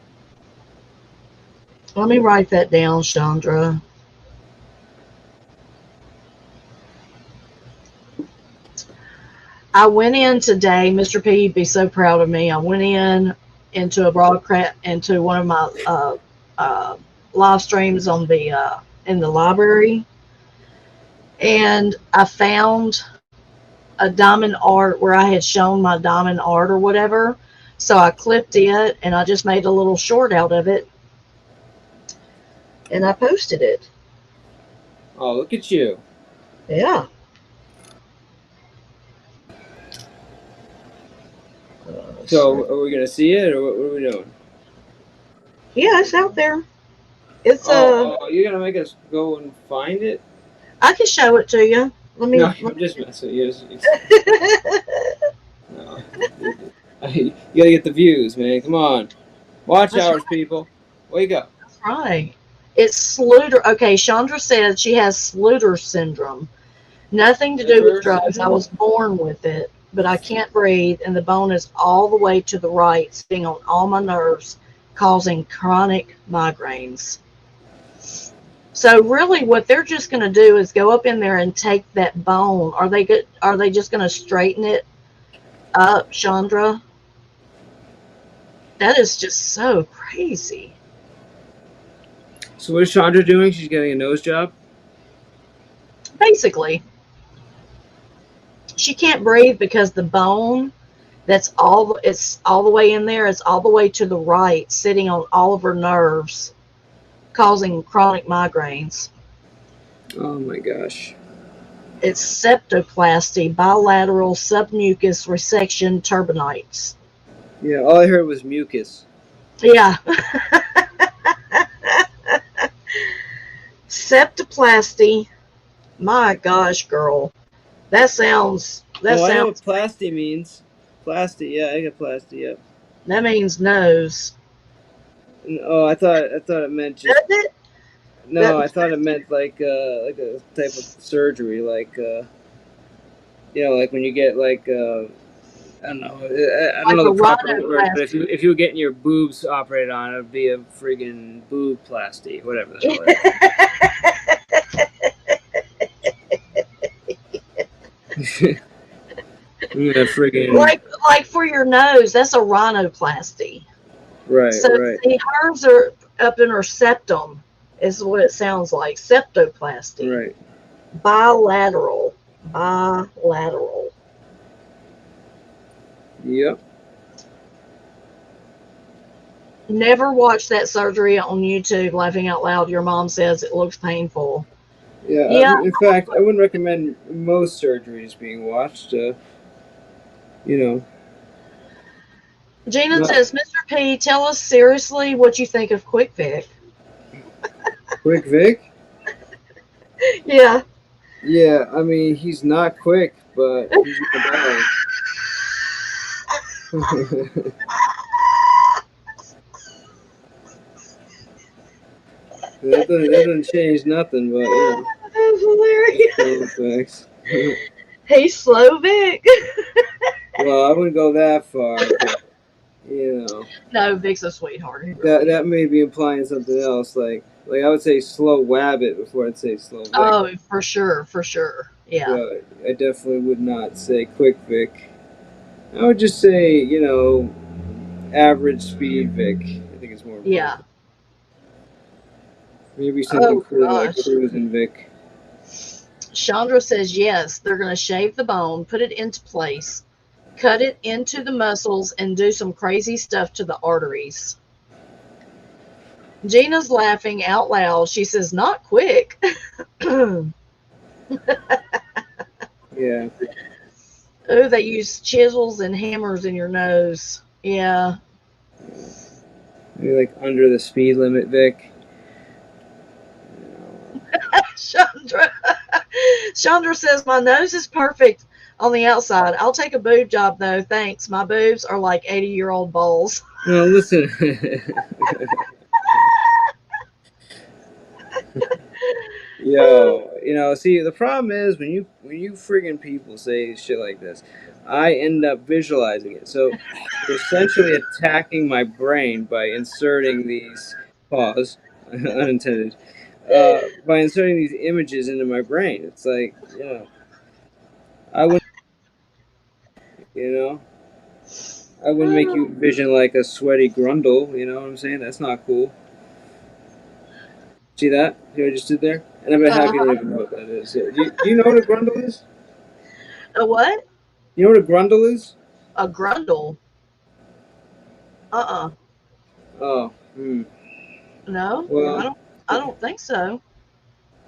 Let me write that down, Chandra. I went in today, Mr. P, you'd be so proud of me. I went into one of my live streams on the in the library, and I found a diamond art where I had shown my diamond art or whatever. So I clipped it and I just made a little short out of it, and I posted it. Oh, look at you. Yeah. So, are we going to see it, or what are we doing? Yeah, it's out there. It's you're going to make us go and find it? I can show it to you. Let me. No, I'm just messing with you. No. You got to get the views, man. Come on. Watch That's hours, people. Wake up. That's right. It's Sluter. Okay, Chandra said she has Sluter syndrome. Nothing to do with drugs. I was born with it, but I can't breathe, and the bone is all the way to the right, sitting on all my nerves, causing chronic migraines. So really, what they're just going to do is go up in there and take that bone. Are they just going to straighten it up, Chandra? That is just so crazy. So what is Chandra doing? She's getting a nose job? Basically. She can't breathe because the bone it's all the way in there. It's all the way to the right, sitting on all of her nerves, causing chronic migraines. Oh my gosh. It's septoplasty, bilateral submucous resection turbinates. Yeah, all I heard was mucus. Yeah. Septoplasty. My gosh, girl. That sounds. I know what plasty means. Plasty, yeah, I got plasty, yeah. That means nose. Oh, I thought it meant just Does it? no. I thought it meant like a type of surgery, like like when you get like I don't know. I don't Like know a the proper word, but rhinoplasty. if you were getting your boobs operated on, it would be a friggin' boobplasty, whatever the hell it is. Yeah, friggin' like for your nose, that's a rhinoplasty. right, So right, see, hers are up in her septum, is what it sounds like. Septoplasty. right. Bilateral. Bilateral. Yep. Never watch that surgery on YouTube laughing out loud. Your mom says it looks painful. Yeah. Yeah. In fact, I wouldn't recommend most surgeries being watched. You know, Gina not says, Mr. P, tell us seriously what you think of Quick Vic. quick Vic. Yeah. Yeah, I mean he's not quick, but he's my dog. That doesn't change nothing, but That's hilarious. cool facts. Hey, slow Vic. Well, I wouldn't go that far, but No, Vic's a sweetheart. He really that may be implying something else. Like I would say slow Wabbit before I'd say slow Vic. Oh, for sure. Yeah. But I definitely would not say quick Vic. I would just say, average speed Vic. I think it's more important. Yeah. Maybe something cool like gosh. cruising Vic. Chandra says yes, they're going to shave the bone, put it into place, cut it into the muscles, and do some crazy stuff to the arteries. Gina's laughing out loud. She says, not quick. Yeah. Oh, they use chisels and hammers in your nose. Yeah. Maybe like under the speed limit Vic. Chandra says, my nose is perfect on the outside. I'll take a boob job, though. Thanks. My boobs are like 80-year-old balls. No, listen. Yo, see, the problem is when you friggin' people say shit like this, I end up visualizing it. So you're essentially attacking my brain by inserting these pause, unintended, by inserting these images into my brain. It's like, I wouldn't, I wouldn't make you envision like a sweaty grundle. You know what I'm saying? That's not cool. See that? See what I just did there? And I'm happy to even know what that is. Yeah. Do you know what a grundle is? A what? You know what a grundle is? A grundle? Uh-uh. Oh. No? Well, I don't think so.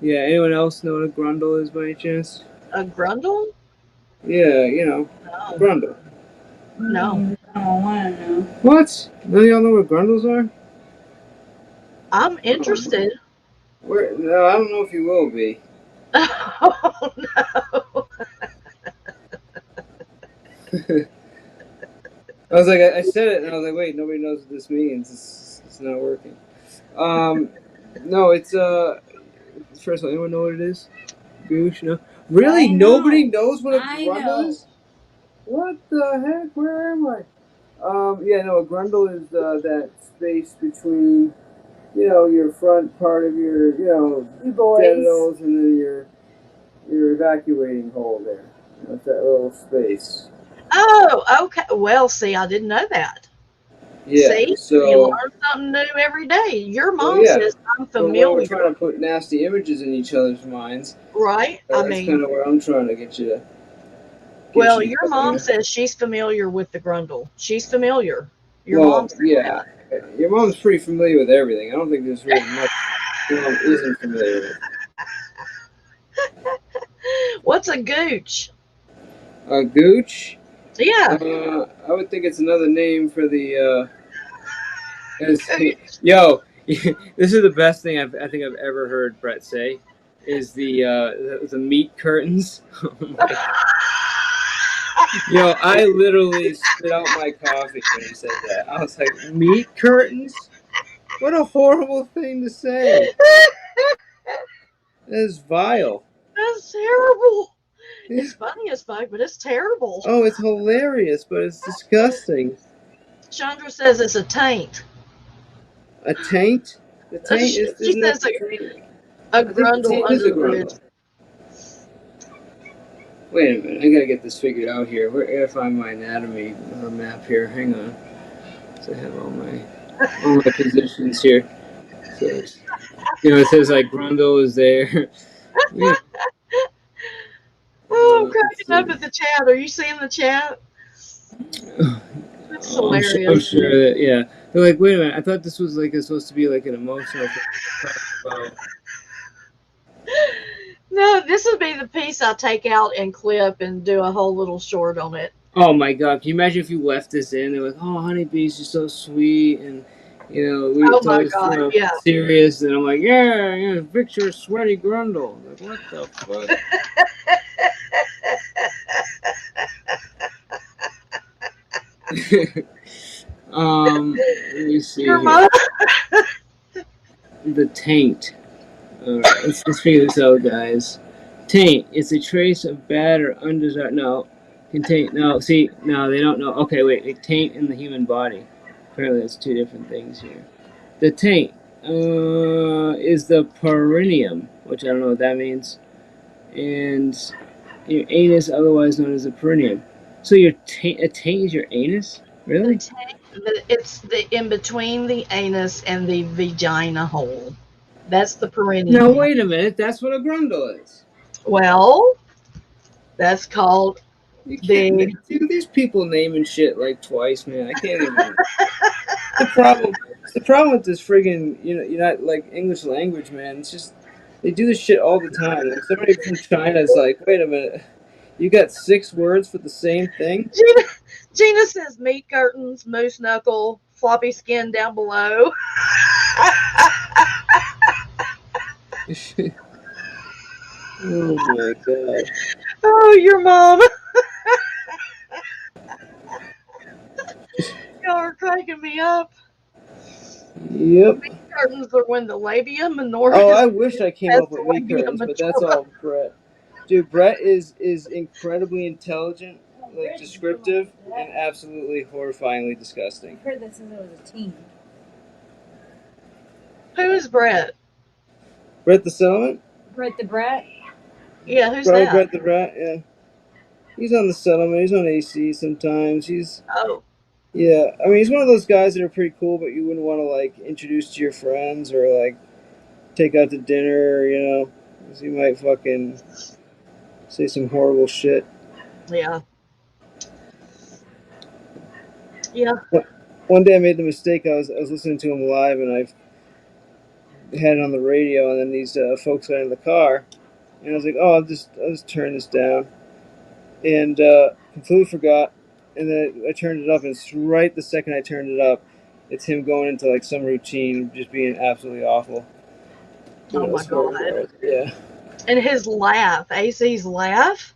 Yeah, anyone else know what a grundle is by any chance? A grundle? Yeah, No. grundle. No. I don't want to know. What? None of y'all know what grundles are? I'm interested. No, I don't know if you will be. Oh, no. I was like, I said it, and I was like, wait, nobody knows what this means. It's not working. No, it's First of all, anyone know what it is? Goosh, no. Really, nobody knows what a grundle is. What the heck? Where am I? A grundle is that space between, your front part of your, genitals and then your evacuating hole there. That's that little space. Oh, okay. Well, see, I didn't know that. Yeah. See, So you learn something new every day. Your mom says I'm familiar. We're trying to put nasty images in each other's minds. Right. That's kind of where I'm trying to get you to. Well, your mom says she's familiar with the grundle. She's familiar. Your mom's yeah. Your mom's pretty familiar with everything. I don't think there's really much your mom isn't familiar with. What's a gooch? A gooch? Yeah. I would think it's another name for the. Yo, this is the best thing I think I've ever heard Brett say. Is the meat curtains? Oh Yo, I literally spit out my coffee when he said that. I was like, meat curtains? What a horrible thing to say. That is vile. That's terrible. It's funny as fuck, but it's terrible. Oh, it's hilarious, but it's disgusting. Chandra says it's a taint. A taint? The taint She isn't that says the taint? a I think the grundle taint is under a the bridge. grundle. Wait a minute, I gotta get this figured out here. Where I gotta find my anatomy map here. Hang on. So I have all my positions here. So it's, it says like grundle is there. Yeah. Oh, I'm cracking up at the chat. Are you seeing the chat? That's hilarious. I'm sure that, yeah. They're like, wait a minute, I thought this was like supposed to be like an emotional thing to talk about. No, this would be the piece I take out and clip and do a whole little short on it. Oh my god, can you imagine if you left this in? They're like, oh, honeybees, you're so sweet, and we Oh thought my it was God, yeah. serious, and I'm like, yeah, Victor Sweaty Grundle. Like, what the fuck? Let me see Your here. mom? The taint. Alright, let's figure this out, guys. Taint. It's a trace of bad or undesired. No. Contain. No. See. No, they don't know. Okay, wait. A taint in the human body. Apparently, that's two different things here. The taint is the perineum, which I don't know what that means, and your anus, otherwise known as the perineum. So a taint is your anus? Really? It's the in between the anus and the vagina hole. That's the perineum. Now wait a minute. That's what a grundle is. Well, that's called You can't. Dude, these people naming shit like twice, man. I can't even. The problem with this friggin' you're not like English language, man. It's just they do this shit all the time. Like somebody from China is like, wait a minute, you got 6 words for the same thing? Gina says meat curtains, moose knuckle, floppy skin down below. Oh my god. Oh, your mom. Y'all are cracking me up. Yep. Meat curtains are when the labia minora. Oh, I wish I came up with meat curtains, but that's all Brett. Dude, Brett is incredibly intelligent, like descriptive, and absolutely horrifyingly disgusting. I heard that since I was a teen. Who is Brett? Brett the Settlement? Brett the Brat? Yeah, who's Probably that? Brett the Brat, yeah. He's on the Settlement. He's on AC sometimes. Oh. Yeah, I mean, he's one of those guys that are pretty cool, but you wouldn't want to like introduce to your friends or like take out to dinner, because he might fucking say some horrible shit. Yeah. Yeah. One day I made the mistake. I was listening to him live, and I had it on the radio, and then these folks got in the car, and I was like, "Oh, I'll just turn this down," and completely forgot. And then I turned it up, and it's right the second I turned it up, it's him going into like some routine, just being absolutely awful. Oh my god. Yeah. And his laugh, AC's laugh.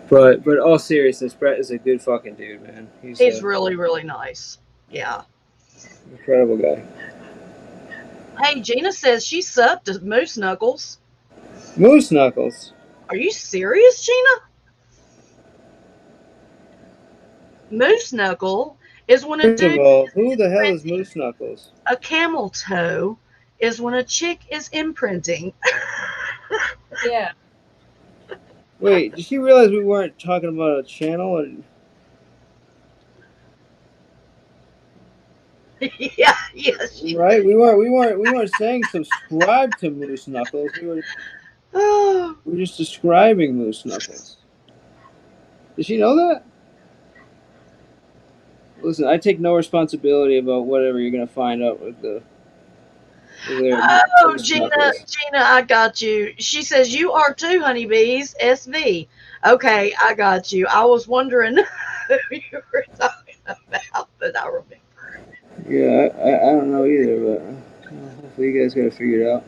But all seriousness, Brett is a good fucking dude, man. He's really, really nice. Yeah. Incredible guy. Hey, Gina says she subbed to Moose Knuckles. Moose Knuckles? Are you serious, Gina? Moose Knuckle is when a First dude. of all, who the hell is Moose Knuckles? A camel toe is when a chick is imprinting. Yeah. Wait, did you realize we weren't talking about a channel? Or... Yeah. Right? We weren't saying subscribe to Moose Knuckles. We were just describing Moose Knuckles. Did she know that? Listen, I take no responsibility about whatever you're gonna find out with the. Oh, Gina, I got you. She says you are too, honeybees. SV. Okay, I got you. I was wondering who you were talking about, but I remember. Yeah, I don't know either, but hopefully you guys got it figured out.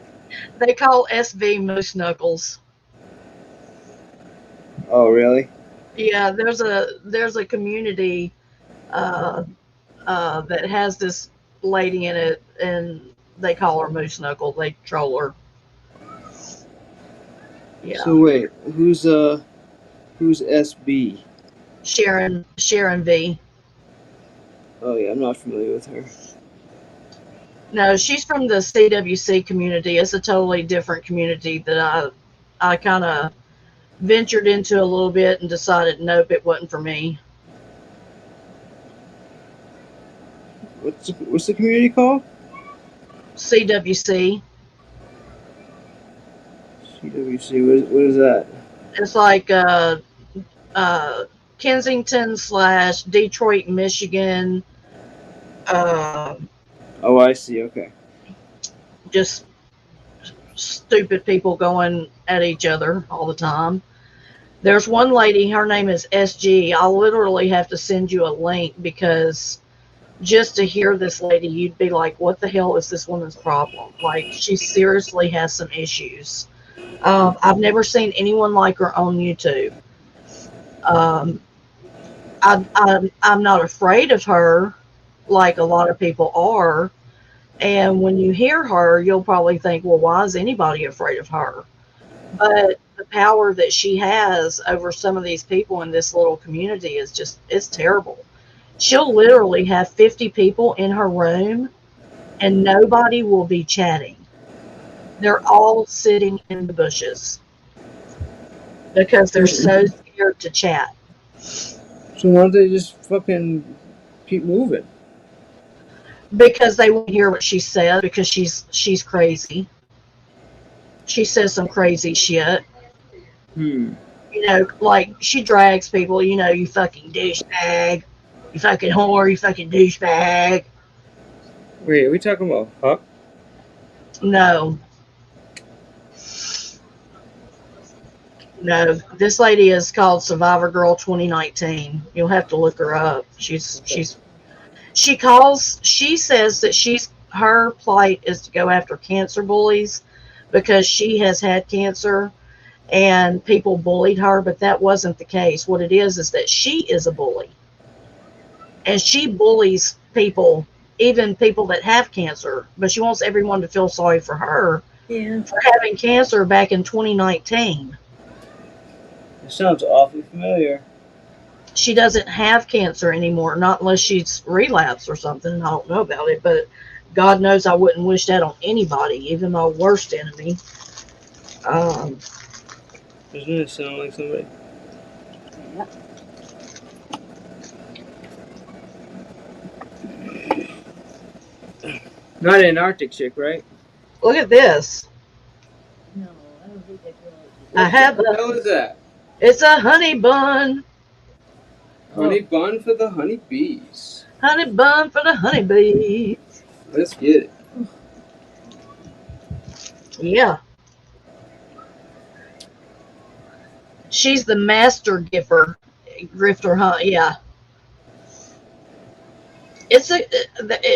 They call SV Moose Knuckles. Oh, really? Yeah, there's a community uh, that has this lady in it, and they call her Moose Knuckle. They troll her. Yeah, So wait, who's SB? Sharon V. Oh yeah, I'm not familiar with her. No, she's from the CWC community. It's a totally different community that I kind of ventured into a little bit and decided nope, it wasn't for me. What's the community called? CWC. CWC. What is that? It's like uh, Kensington slash Detroit, Michigan. Uh, Oh, I see. Okay. just stupid people going at each other all the time. There's one lady, her name is SG. I'll literally have to send you a link because just to hear this lady, you'd be like, what the hell is this woman's problem? Like, she seriously has some issues. I've never seen anyone like her on YouTube. Um, I'm not afraid of her like a lot of people are. And when you hear her, you'll probably think, well, why is anybody afraid of her? But the power that she has over some of these people in this little community is just, it's terrible. She'll literally have 50 people in her room and nobody will be chatting. They're all sitting in the bushes because they're so scared to chat. So why don't they just fucking keep moving? Because they won't hear what she says because she's crazy. She says some crazy shit. Hmm. You know, like she drags people, you fucking douchebag, you fucking whore, you fucking douchebag. Wait, are we talking about Huck? No. No. This lady is called Survivor Girl 2019. You'll have to look her up. She says that her plight is to go after cancer bullies because she has had cancer and people bullied her, but that wasn't the case. What it is that she is a bully. And she bullies people, even people that have cancer, but she wants everyone to feel sorry for her for having cancer back in 2019. It sounds awfully familiar. She doesn't have cancer anymore, not unless she's relapsed or something. I don't know about it, but God knows I wouldn't wish that on anybody, even my worst enemy. Doesn't it sound like somebody? Not an Arctic chick, right? Look at this. No, I don't think that's I have What the hell is that? It's a honey bun. Honey bun for the honey bees. Honey bun for the honeybee. Let's get it. Yeah. She's the master grifter, huh? Yeah.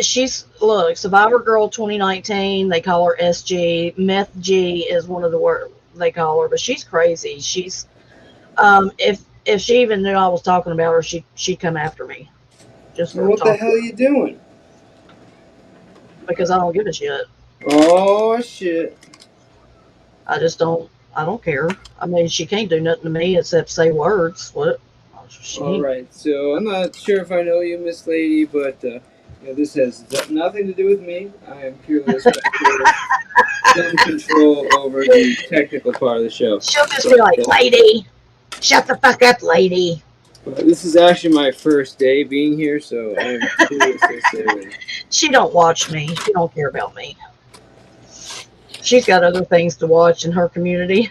She's, look, Survivor Girl 2019, they call her SG. Meth G is one of the words they call her, but she's crazy. She's, if she even knew I was talking about her, she'd come after me. Just So what the hell are you doing? Because I don't give a shit. Oh shit. I don't care. I mean, she can't do nothing to me except say words. What? All right. So I'm not sure if I know you, Miss Lady, but this has nothing to do with me. I am purely a spectator. Some control over the technical part of the show. She'll just be like, lady, shut the fuck up, lady. But this is actually my first day being here, so I am truly associated. She don't watch me. She don't care about me. She's got other things to watch in her community.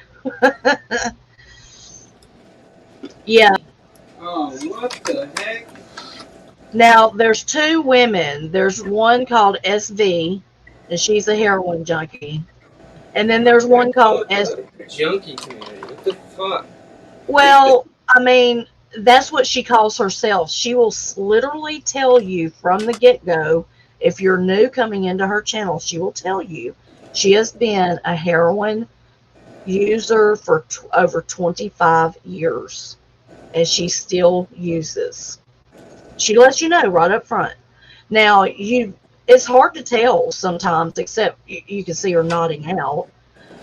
Yeah. Oh, what the heck? Now, there's two women. There's one called SV, and she's a heroin junkie. And then there's one called Junkie community. What the fuck? Well, I mean, that's what she calls herself. She will literally tell you from the get-go, if you're new coming into her channel, she will tell you she has been a heroin user for over 25 years. and she still uses. She lets you know right up front. Now, it's hard to tell sometimes, except you can see her nodding out.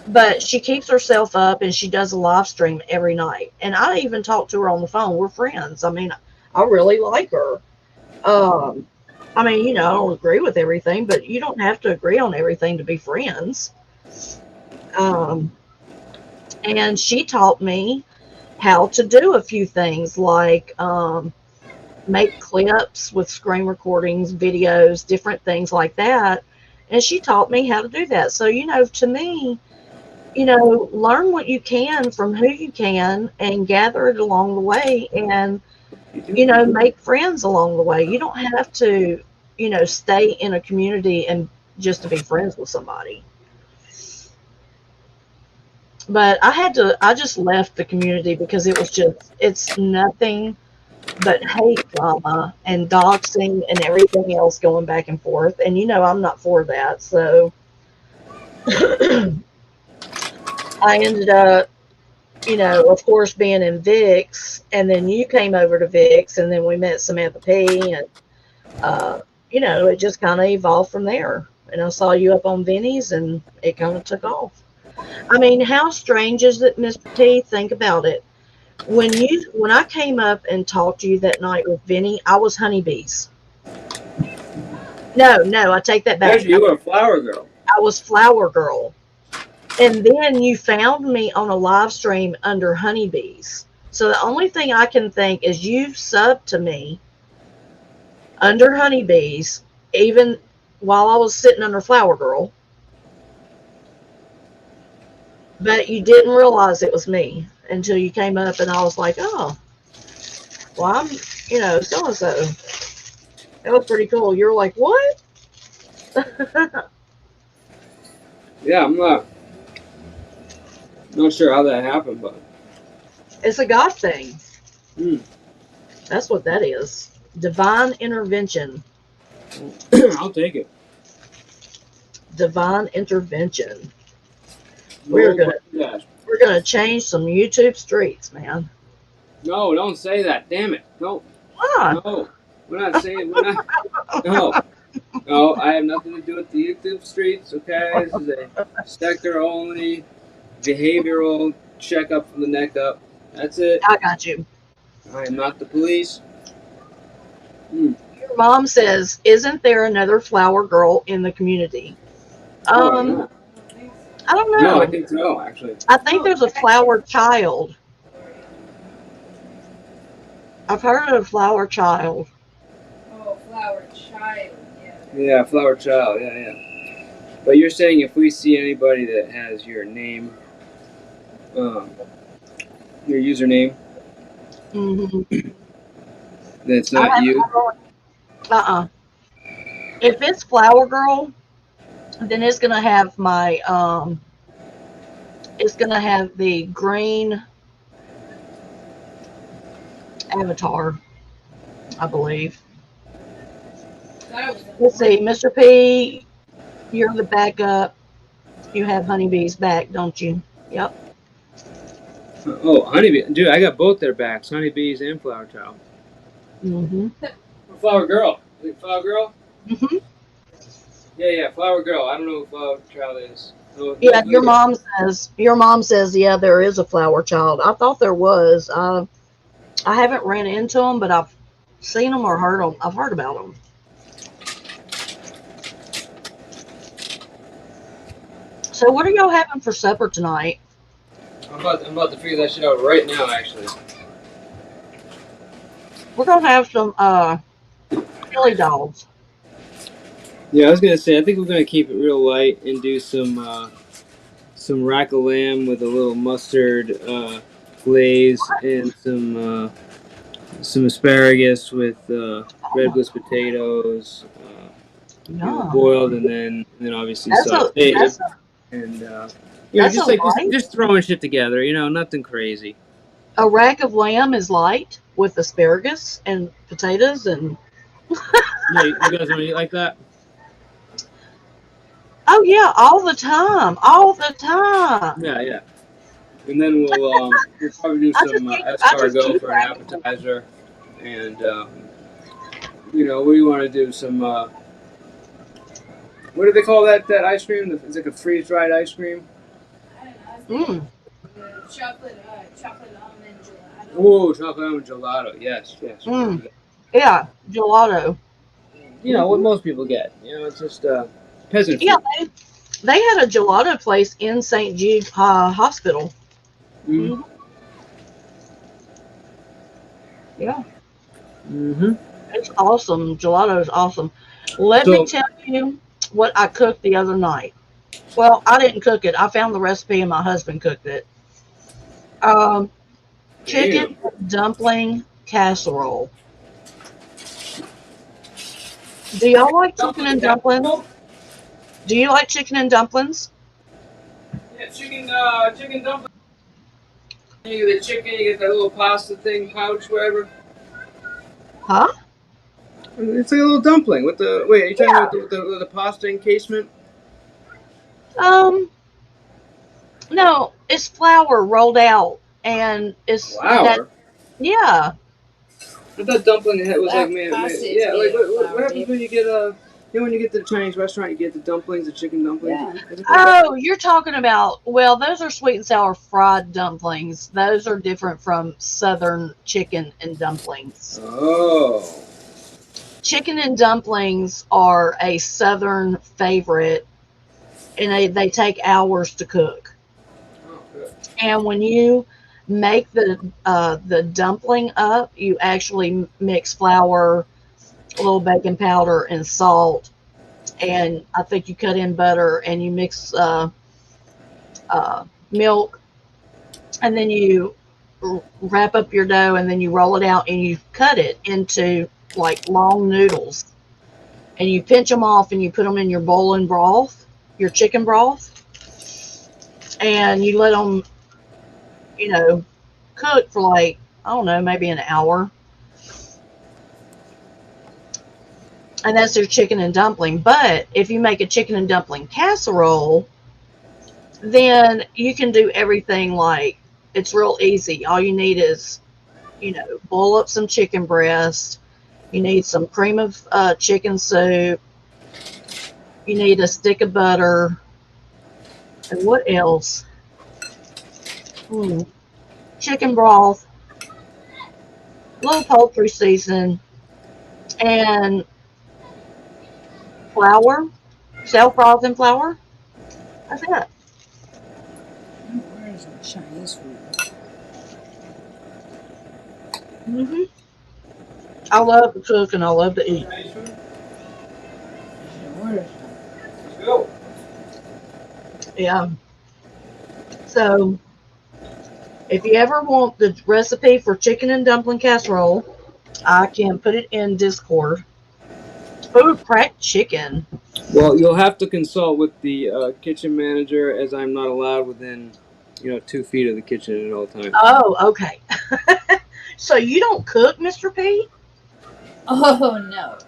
But she keeps herself up and she does a live stream every night. And I even talk to her on the phone. We're friends. I mean, I really like her. I mean, I don't agree with everything, but you don't have to agree on everything to be friends. And she taught me how to do a few things like make clips with screen recordings, videos, different things like that. And she taught me how to do that. So, to me, learn what you can from who you can and gather it along the way and, make friends along the way. You don't have to, stay in a community and just to be friends with somebody. But I just left the community because it's nothing but hate drama and doxing and everything else going back and forth. And, I'm not for that. So I ended up, of course, being in VIX, and then you came over to VIX, and then we met Samantha P, and, it just kind of evolved from there. And I saw you up on Vinny's, and it kind of took off. I mean, how strange is it, Miss T? Think about it. When I came up and talked to you that night with Vinny, I was Honeybees. No, I take that back. Actually, you were a Flower Girl. I was Flower Girl. And then you found me on a live stream under Honeybees. So the only thing I can think is you subbed to me under Honeybees, even while I was sitting under Flower Girl. But you didn't realize it was me until you came up, and I was like, oh, well, I'm, so-and-so. That was pretty cool. You're like, what? Yeah, I'm not sure how that happened, but it's a God thing. Mm. That's what that is. Divine intervention. I'll take it. Divine intervention. No, We're gonna change some YouTube streets, man. No, don't say that. Damn it. No. Why? No. We're not saying. No. No, I have nothing to do with the YouTube streets, okay? This is a sector only behavioral checkup from the neck up. That's it. I got you. I am not the police. Your mom says, isn't there another Flower Girl in the community? Yeah. I don't know. No, I think so, actually. I think there's a Flower Child. I've heard of Flower Child. Oh, Flower Child, yeah. Yeah, Flower Child, yeah. But you're saying if we see anybody that has your name, your username, then it's not you? If it's Flower Girl, then it's going to have my, it's going to have the green avatar, I believe. Let's see, Mr. P, you're the backup. You have Honeybee's back, don't you? Yep. Oh, Honeybee. Dude, I got both their backs, Honeybees and Flower Child. Flower Girl. Is it Flower Girl? Yeah, Flower Girl. I don't know who Flower Child is. No, yeah, your mom says, yeah, there is a Flower Child. I thought there was. I haven't ran into them, but I've seen them or heard them. I've heard about them. So what are y'all having for supper tonight? I'm about to figure that shit out right now, actually. We're gonna have some chili dogs. Yeah, I was gonna say I think we're gonna keep it real light and do some rack of lamb with a little mustard glaze and some asparagus with red bliss potatoes, boiled, and then obviously sauteed. Just throwing shit together, nothing crazy. A rack of lamb is light with asparagus and potatoes and. Yeah, you guys want to eat like that? Oh yeah, all the time. Yeah. And then we'll probably do I just some keep escargot for an appetizer. And, what do you want to do? Some, what do they call that ice cream? It's like a freeze-dried ice cream. I don't know. I Mm, think chocolate almond gelato. Oh, chocolate almond gelato. Yes, yes. mm. Yeah, gelato. What most people get. It's just peasant Yeah, food. they had a gelato place in St. Jude Hospital. Mm-hmm. Yeah, Mm-hmm. it's awesome. Gelato is awesome. Let me tell you what I cooked the other night. Well, I didn't cook it. I found the recipe and my husband cooked it. Um, Chicken dumpling casserole. Do y'all like chicken and dumplings? Do you like chicken and dumplings? Yeah, chicken dumpling. You get the chicken, you get that little pasta thing, pouch, whatever. Huh? It's like a little dumpling with the. Wait, are you talking about the pasta encasement? Um, no, it's flour rolled out, and it's that. Flour. Yeah. I thought dumpling was like Pasta is yeah. Like made of what flour, happens Dave. when you get when you get to the Chinese restaurant, you get the dumplings, the chicken dumplings. Yeah. Oh, you're talking about. Well, those are sweet and sour fried dumplings. Those are different from Southern chicken and dumplings. Oh. Chicken and dumplings are a Southern favorite, and they take hours to cook. Oh, good. And when you make the dumpling up, you actually mix flour, a little baking powder, and salt, and I think you cut in butter, and you mix milk, and then you wrap up your dough, and then you roll it out, and you cut it into like long noodles, and you pinch them off, and you put them in your boiling broth, your chicken broth, and you let them, cook for like, I don't know, maybe an hour. And that's your chicken and dumpling. But if you make a chicken and dumpling casserole, then you can do everything like it's real easy. All you need is, boil up some chicken breast. You need some cream of chicken soup. You need a stick of butter. And what else? Chicken broth, a little poultry season, and flour, self-frozen flour. That's it. Where is the Chinese food? I love to cook and I love to eat. Where is Let's go. Yeah. So, if you ever want the recipe for chicken and dumpling casserole, I can put it in Discord. Ooh, cracked chicken. Well, you'll have to consult with the kitchen manager, as I'm not allowed within 2 feet of the kitchen at all times. Oh, okay. So you don't cook, Mr. P? Oh no!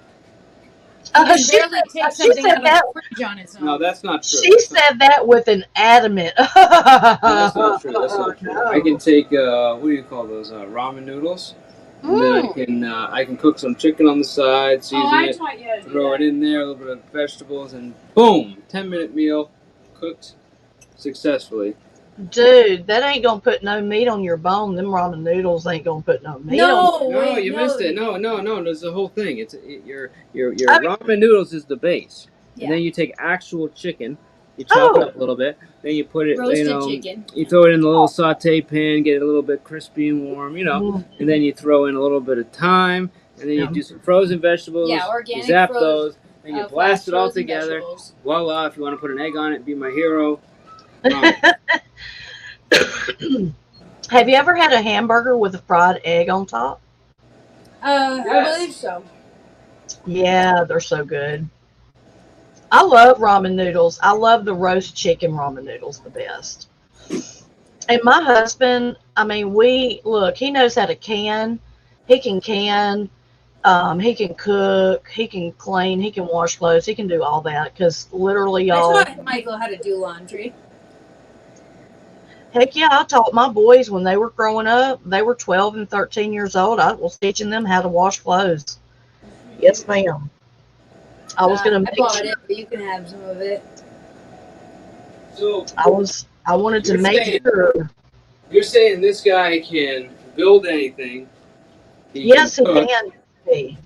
She She barely take something said out that. of the fridge on its own. No, that's not true. She said that with an adamant. No, that's not true. That's not true. No. I can take what do you call those ramen noodles, and then I can cook some chicken on the side, season it, taught you how to do throw that. it in there, a little bit of vegetables, and boom, 10-minute meal, cooked successfully. Dude, that ain't gonna put no meat on your bone. Them ramen noodles ain't gonna put no meat on. No, wait, you no. missed it. No. There's the whole thing. Your I mean- ramen noodles is the base, Yeah. and then you take actual chicken, you chop it Oh. up a little bit, then you put it, Roasted chicken. you throw it in the little saute pan, get it a little bit crispy and warm, and then you throw in a little bit of thyme, and then you Yum. do some frozen vegetables. Yeah, You organic zap frozen. those, and you blast it all frozen together. vegetables. Voila! If you want to put an egg on it, be my hero. Have you ever had a hamburger with a fried egg on top? I Yes. believe so. Yeah, they're so good. I love ramen noodles. I love the roast chicken ramen noodles the best. And my husband, he knows how to can. He can can. He can cook. He can clean. He can wash clothes. He can do all that because literally, y'all. I taught Michael how to do laundry. Heck yeah, I taught my boys when they were growing up. They were 12 and 13 years old. I was teaching them how to wash clothes. Yes, ma'am. I was gonna I make bought sure. it, but you can have some of it. So I wanted to you're make saying sure. you're saying this guy can build anything. He can Yes, he cook. can be.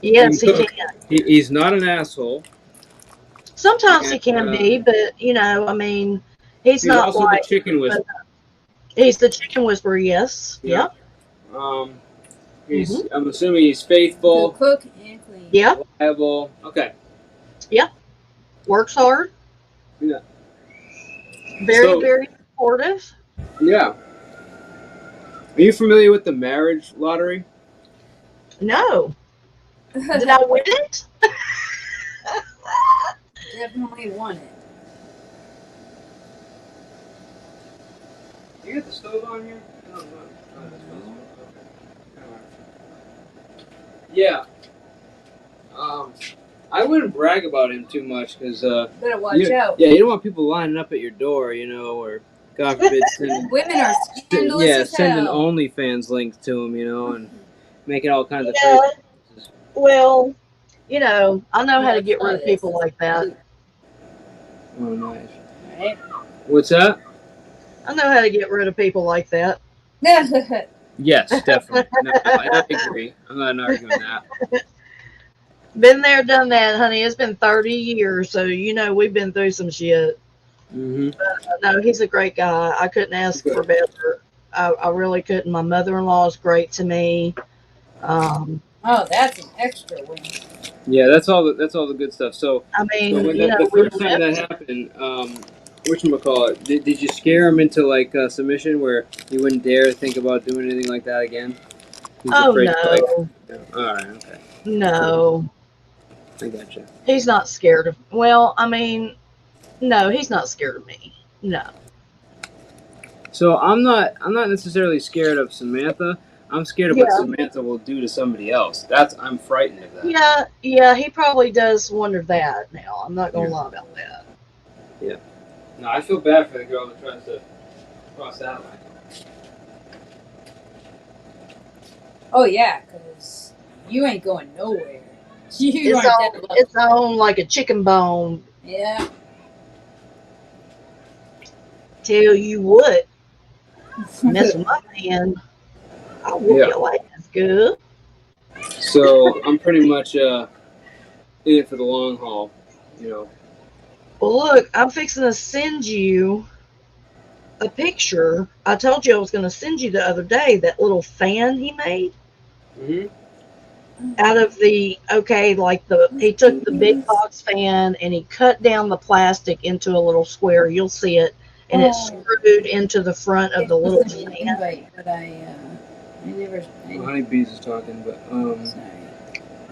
He Yes, can he can. cook. He's not an asshole. Sometimes he And can be, but I mean, he's he's not also the like. chicken But whisperer. he's the chicken whisperer. Yes. Yeah. Yep. Um, Hmm. I'm assuming he's Good faithful, cook and clean. Yep. reliable. Okay. Yep. Works hard. Yeah. Very, So very supportive. yeah. Are you familiar with the marriage lottery? No. Did I win it? Definitely want it. You got the stove on here? No, no. Oh, that's fine. Okay. Alright. Yeah. I wouldn't brag about him too much because Better watch out. yeah, you don't want people lining up at your door, or God forbid, Women are scandalous as sending hell. OnlyFans links to him, and making all kinds of Yeah. crazy. Well, I know how Yeah, to get I rid saw of people this. like that. Oh, nice. Right? What's that? I know how to get rid of people like that. Yes, definitely. No, I agree. I'm not arguing that. Been there, done that, honey. It's been 30 years, so we've been through some shit. Mm-hmm. No, he's a great guy. I couldn't ask for better. I really couldn't. My mother-in-law is great to me. Oh, that's an extra win. Yeah, that's all the good stuff. So I So mean, when the we first time that lived. happened, whatchamacallit, did you scare him into like submission where he wouldn't dare think about doing anything like that again? He was Oh afraid to no, all right, okay, no, I gotcha. he's not scared of. Well, I mean, no, he's not scared of me. No. So I'm not necessarily scared of Samantha. I'm scared of what Yeah, Samantha will do to somebody else. I'm frightened of that. yeah. He probably does wonder that now. I'm not gonna Yeah. lie about that. Yeah. No, I feel bad for the girl that tries to cross that line. Oh, yeah, because you ain't going nowhere. You It's aren't that on. lucky. It's on like a chicken bone. Yeah. Tell you what, mess with my man, I'll whoop Yeah. your ass, good. So I'm pretty much in it for the long haul, you know. Well, look, I'm fixing to send you a picture. I told you I was going to send you the other day that little fan he made Mm-hmm. out of he took the big box fan and he cut down the plastic into a little square. You'll see it, and it's screwed into the front of the little Sent me an fan. invite, but I never. Well, Honeybees is talking, but Sorry. what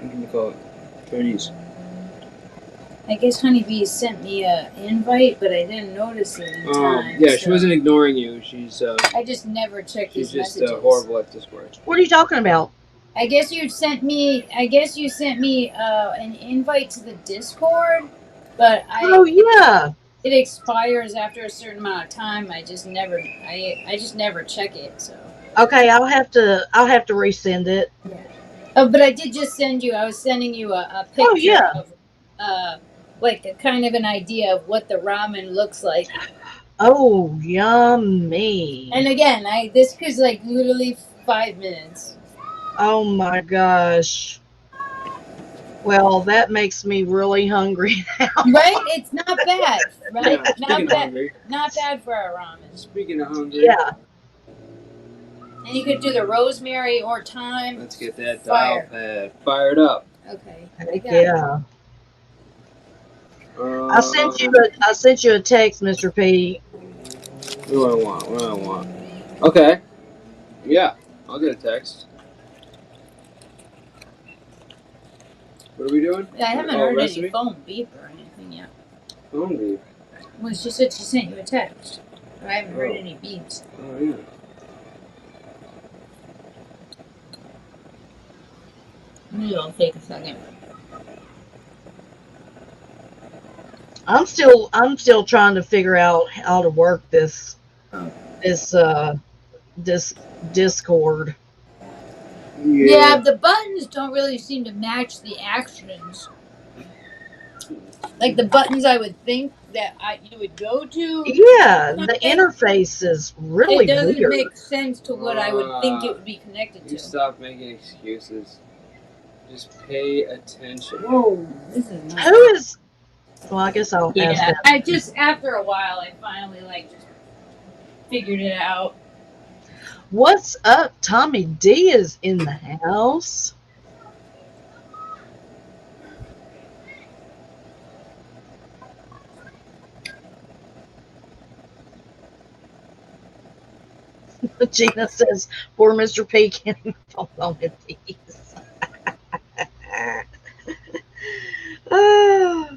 can you call it? Chinese. I guess Honeybee sent me a invite, but I didn't notice it in time. Yeah, she so wasn't ignoring you. She's I just never checked she's his just messages. horrible at Discord. What are you talking about? I guess you sent me. An invite to the Discord, but Oh yeah. it expires after a certain amount of time. I just never check it. So. Okay, I'll have to resend it. Oh, but I did just send you. I was sending you a picture Oh yeah. of like a kind of an idea of what the ramen looks like. Oh, yummy. And again, this was like literally 5 minutes. Oh my gosh. Well, that makes me really hungry now. Right? It's not bad, right? Yeah, speaking of hungry. Not bad for a ramen. Speaking of hungry, Yeah. And you could do the rosemary or thyme. let's get that Fire. dial pad fired up. Okay. Heck yeah. I sent you a text, Mr. P. What do I want? Okay. Yeah, I'll get a text. What are we doing? I haven't Oh, heard recipe? any phone beep or anything yet. Phone beep. Well, she said she sent you a text. But I haven't heard Oh. any beeps. Oh yeah. Maybe it'll take a second. I'm still trying to figure out how to work this this Discord. Yeah, the buttons don't really seem to match the actions. Like the buttons I would think that you would go to. Yeah, the interface is really It doesn't weird. make sense to what I would think it would be connected You to. stop making excuses. Just pay attention. Whoa, this is nice. Who is? Well, I guess I'll ask Yeah, that. I just after a while I finally just figured it out. What's up? Tommy D is in the house. Gina says, poor Mr. P can't even fall on his knees. Ah.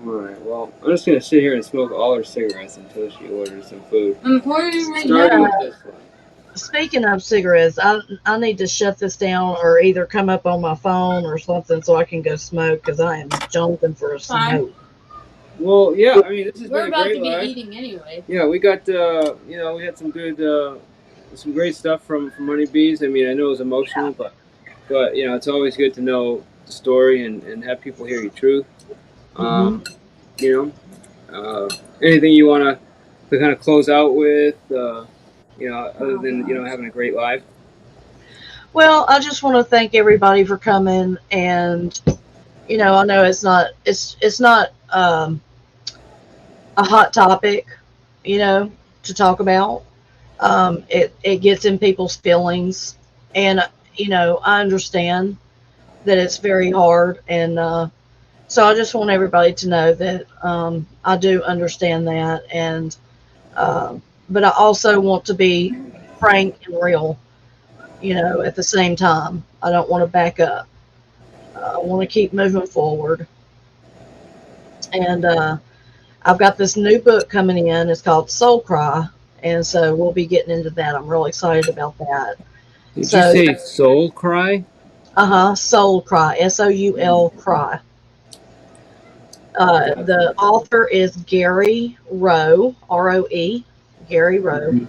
Alright, well, I'm just gonna sit here and smoke all her cigarettes until she orders some food. I'm ordering right Starting now. with this one. Speaking of cigarettes, I need to shut this down or either come up on my phone or something so I can go smoke because I am jumping for a Fine. smoke. Well, yeah, I mean, this has We're been a about great to be live. eating anyway. Yeah, we got, we had some good, some great stuff from Honeybees. I mean, I know it was emotional, but it's always good to know the story and have people hear your truth. Anything you want to kind of close out with, other than, having a great live? Well, I just want to thank everybody for coming, and I know it's not a hot topic, to talk about. It gets in people's feelings, and I understand that it's very hard, and so I just want everybody to know that I do understand that, and but I also want to be frank and real, at the same time. I don't want to back up. I want to keep moving forward. And I've got this new book coming in. It's called Soul Cry. And so we'll be getting into that. I'm really excited about that. Did you say Soul Cry? Soul Cry. Soul Cry. The author is Gary Rowe, Roe, Gary Rowe. Mm-hmm.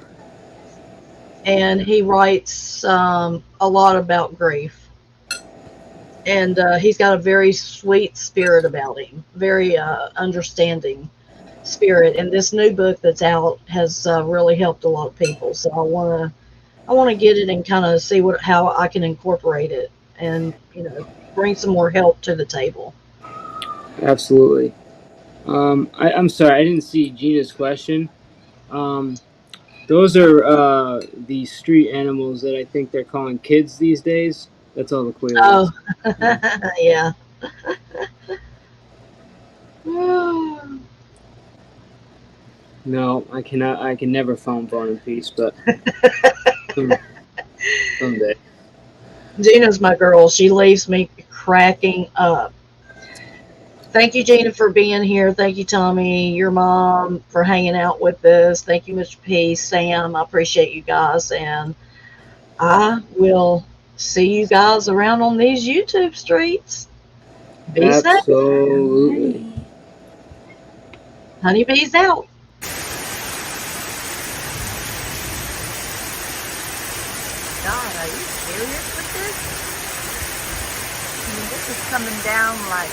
And he writes a lot about grief. And he's got a very sweet spirit about him, very understanding spirit. And this new book that's out has really helped a lot of people. So I want to get it and kind of see how I can incorporate it and bring some more help to the table. Absolutely. I'm sorry, I didn't see Gina's question. Those are the street animals that I think they're calling kids these days. That's all the quail. Oh, yeah. No, I cannot. I can never phone Bone in Peace, but someday. Gina's my girl. She leaves me cracking up. Thank you, Gina, for being here. Thank you, Tommy, your mom, for hanging out with us. Thank you, Mr. P, Sam. I appreciate you guys, and I will see you guys around on these YouTube streets. Be Absolutely. safe. Honeybees out. God, are you serious with this? I mean, this is coming down like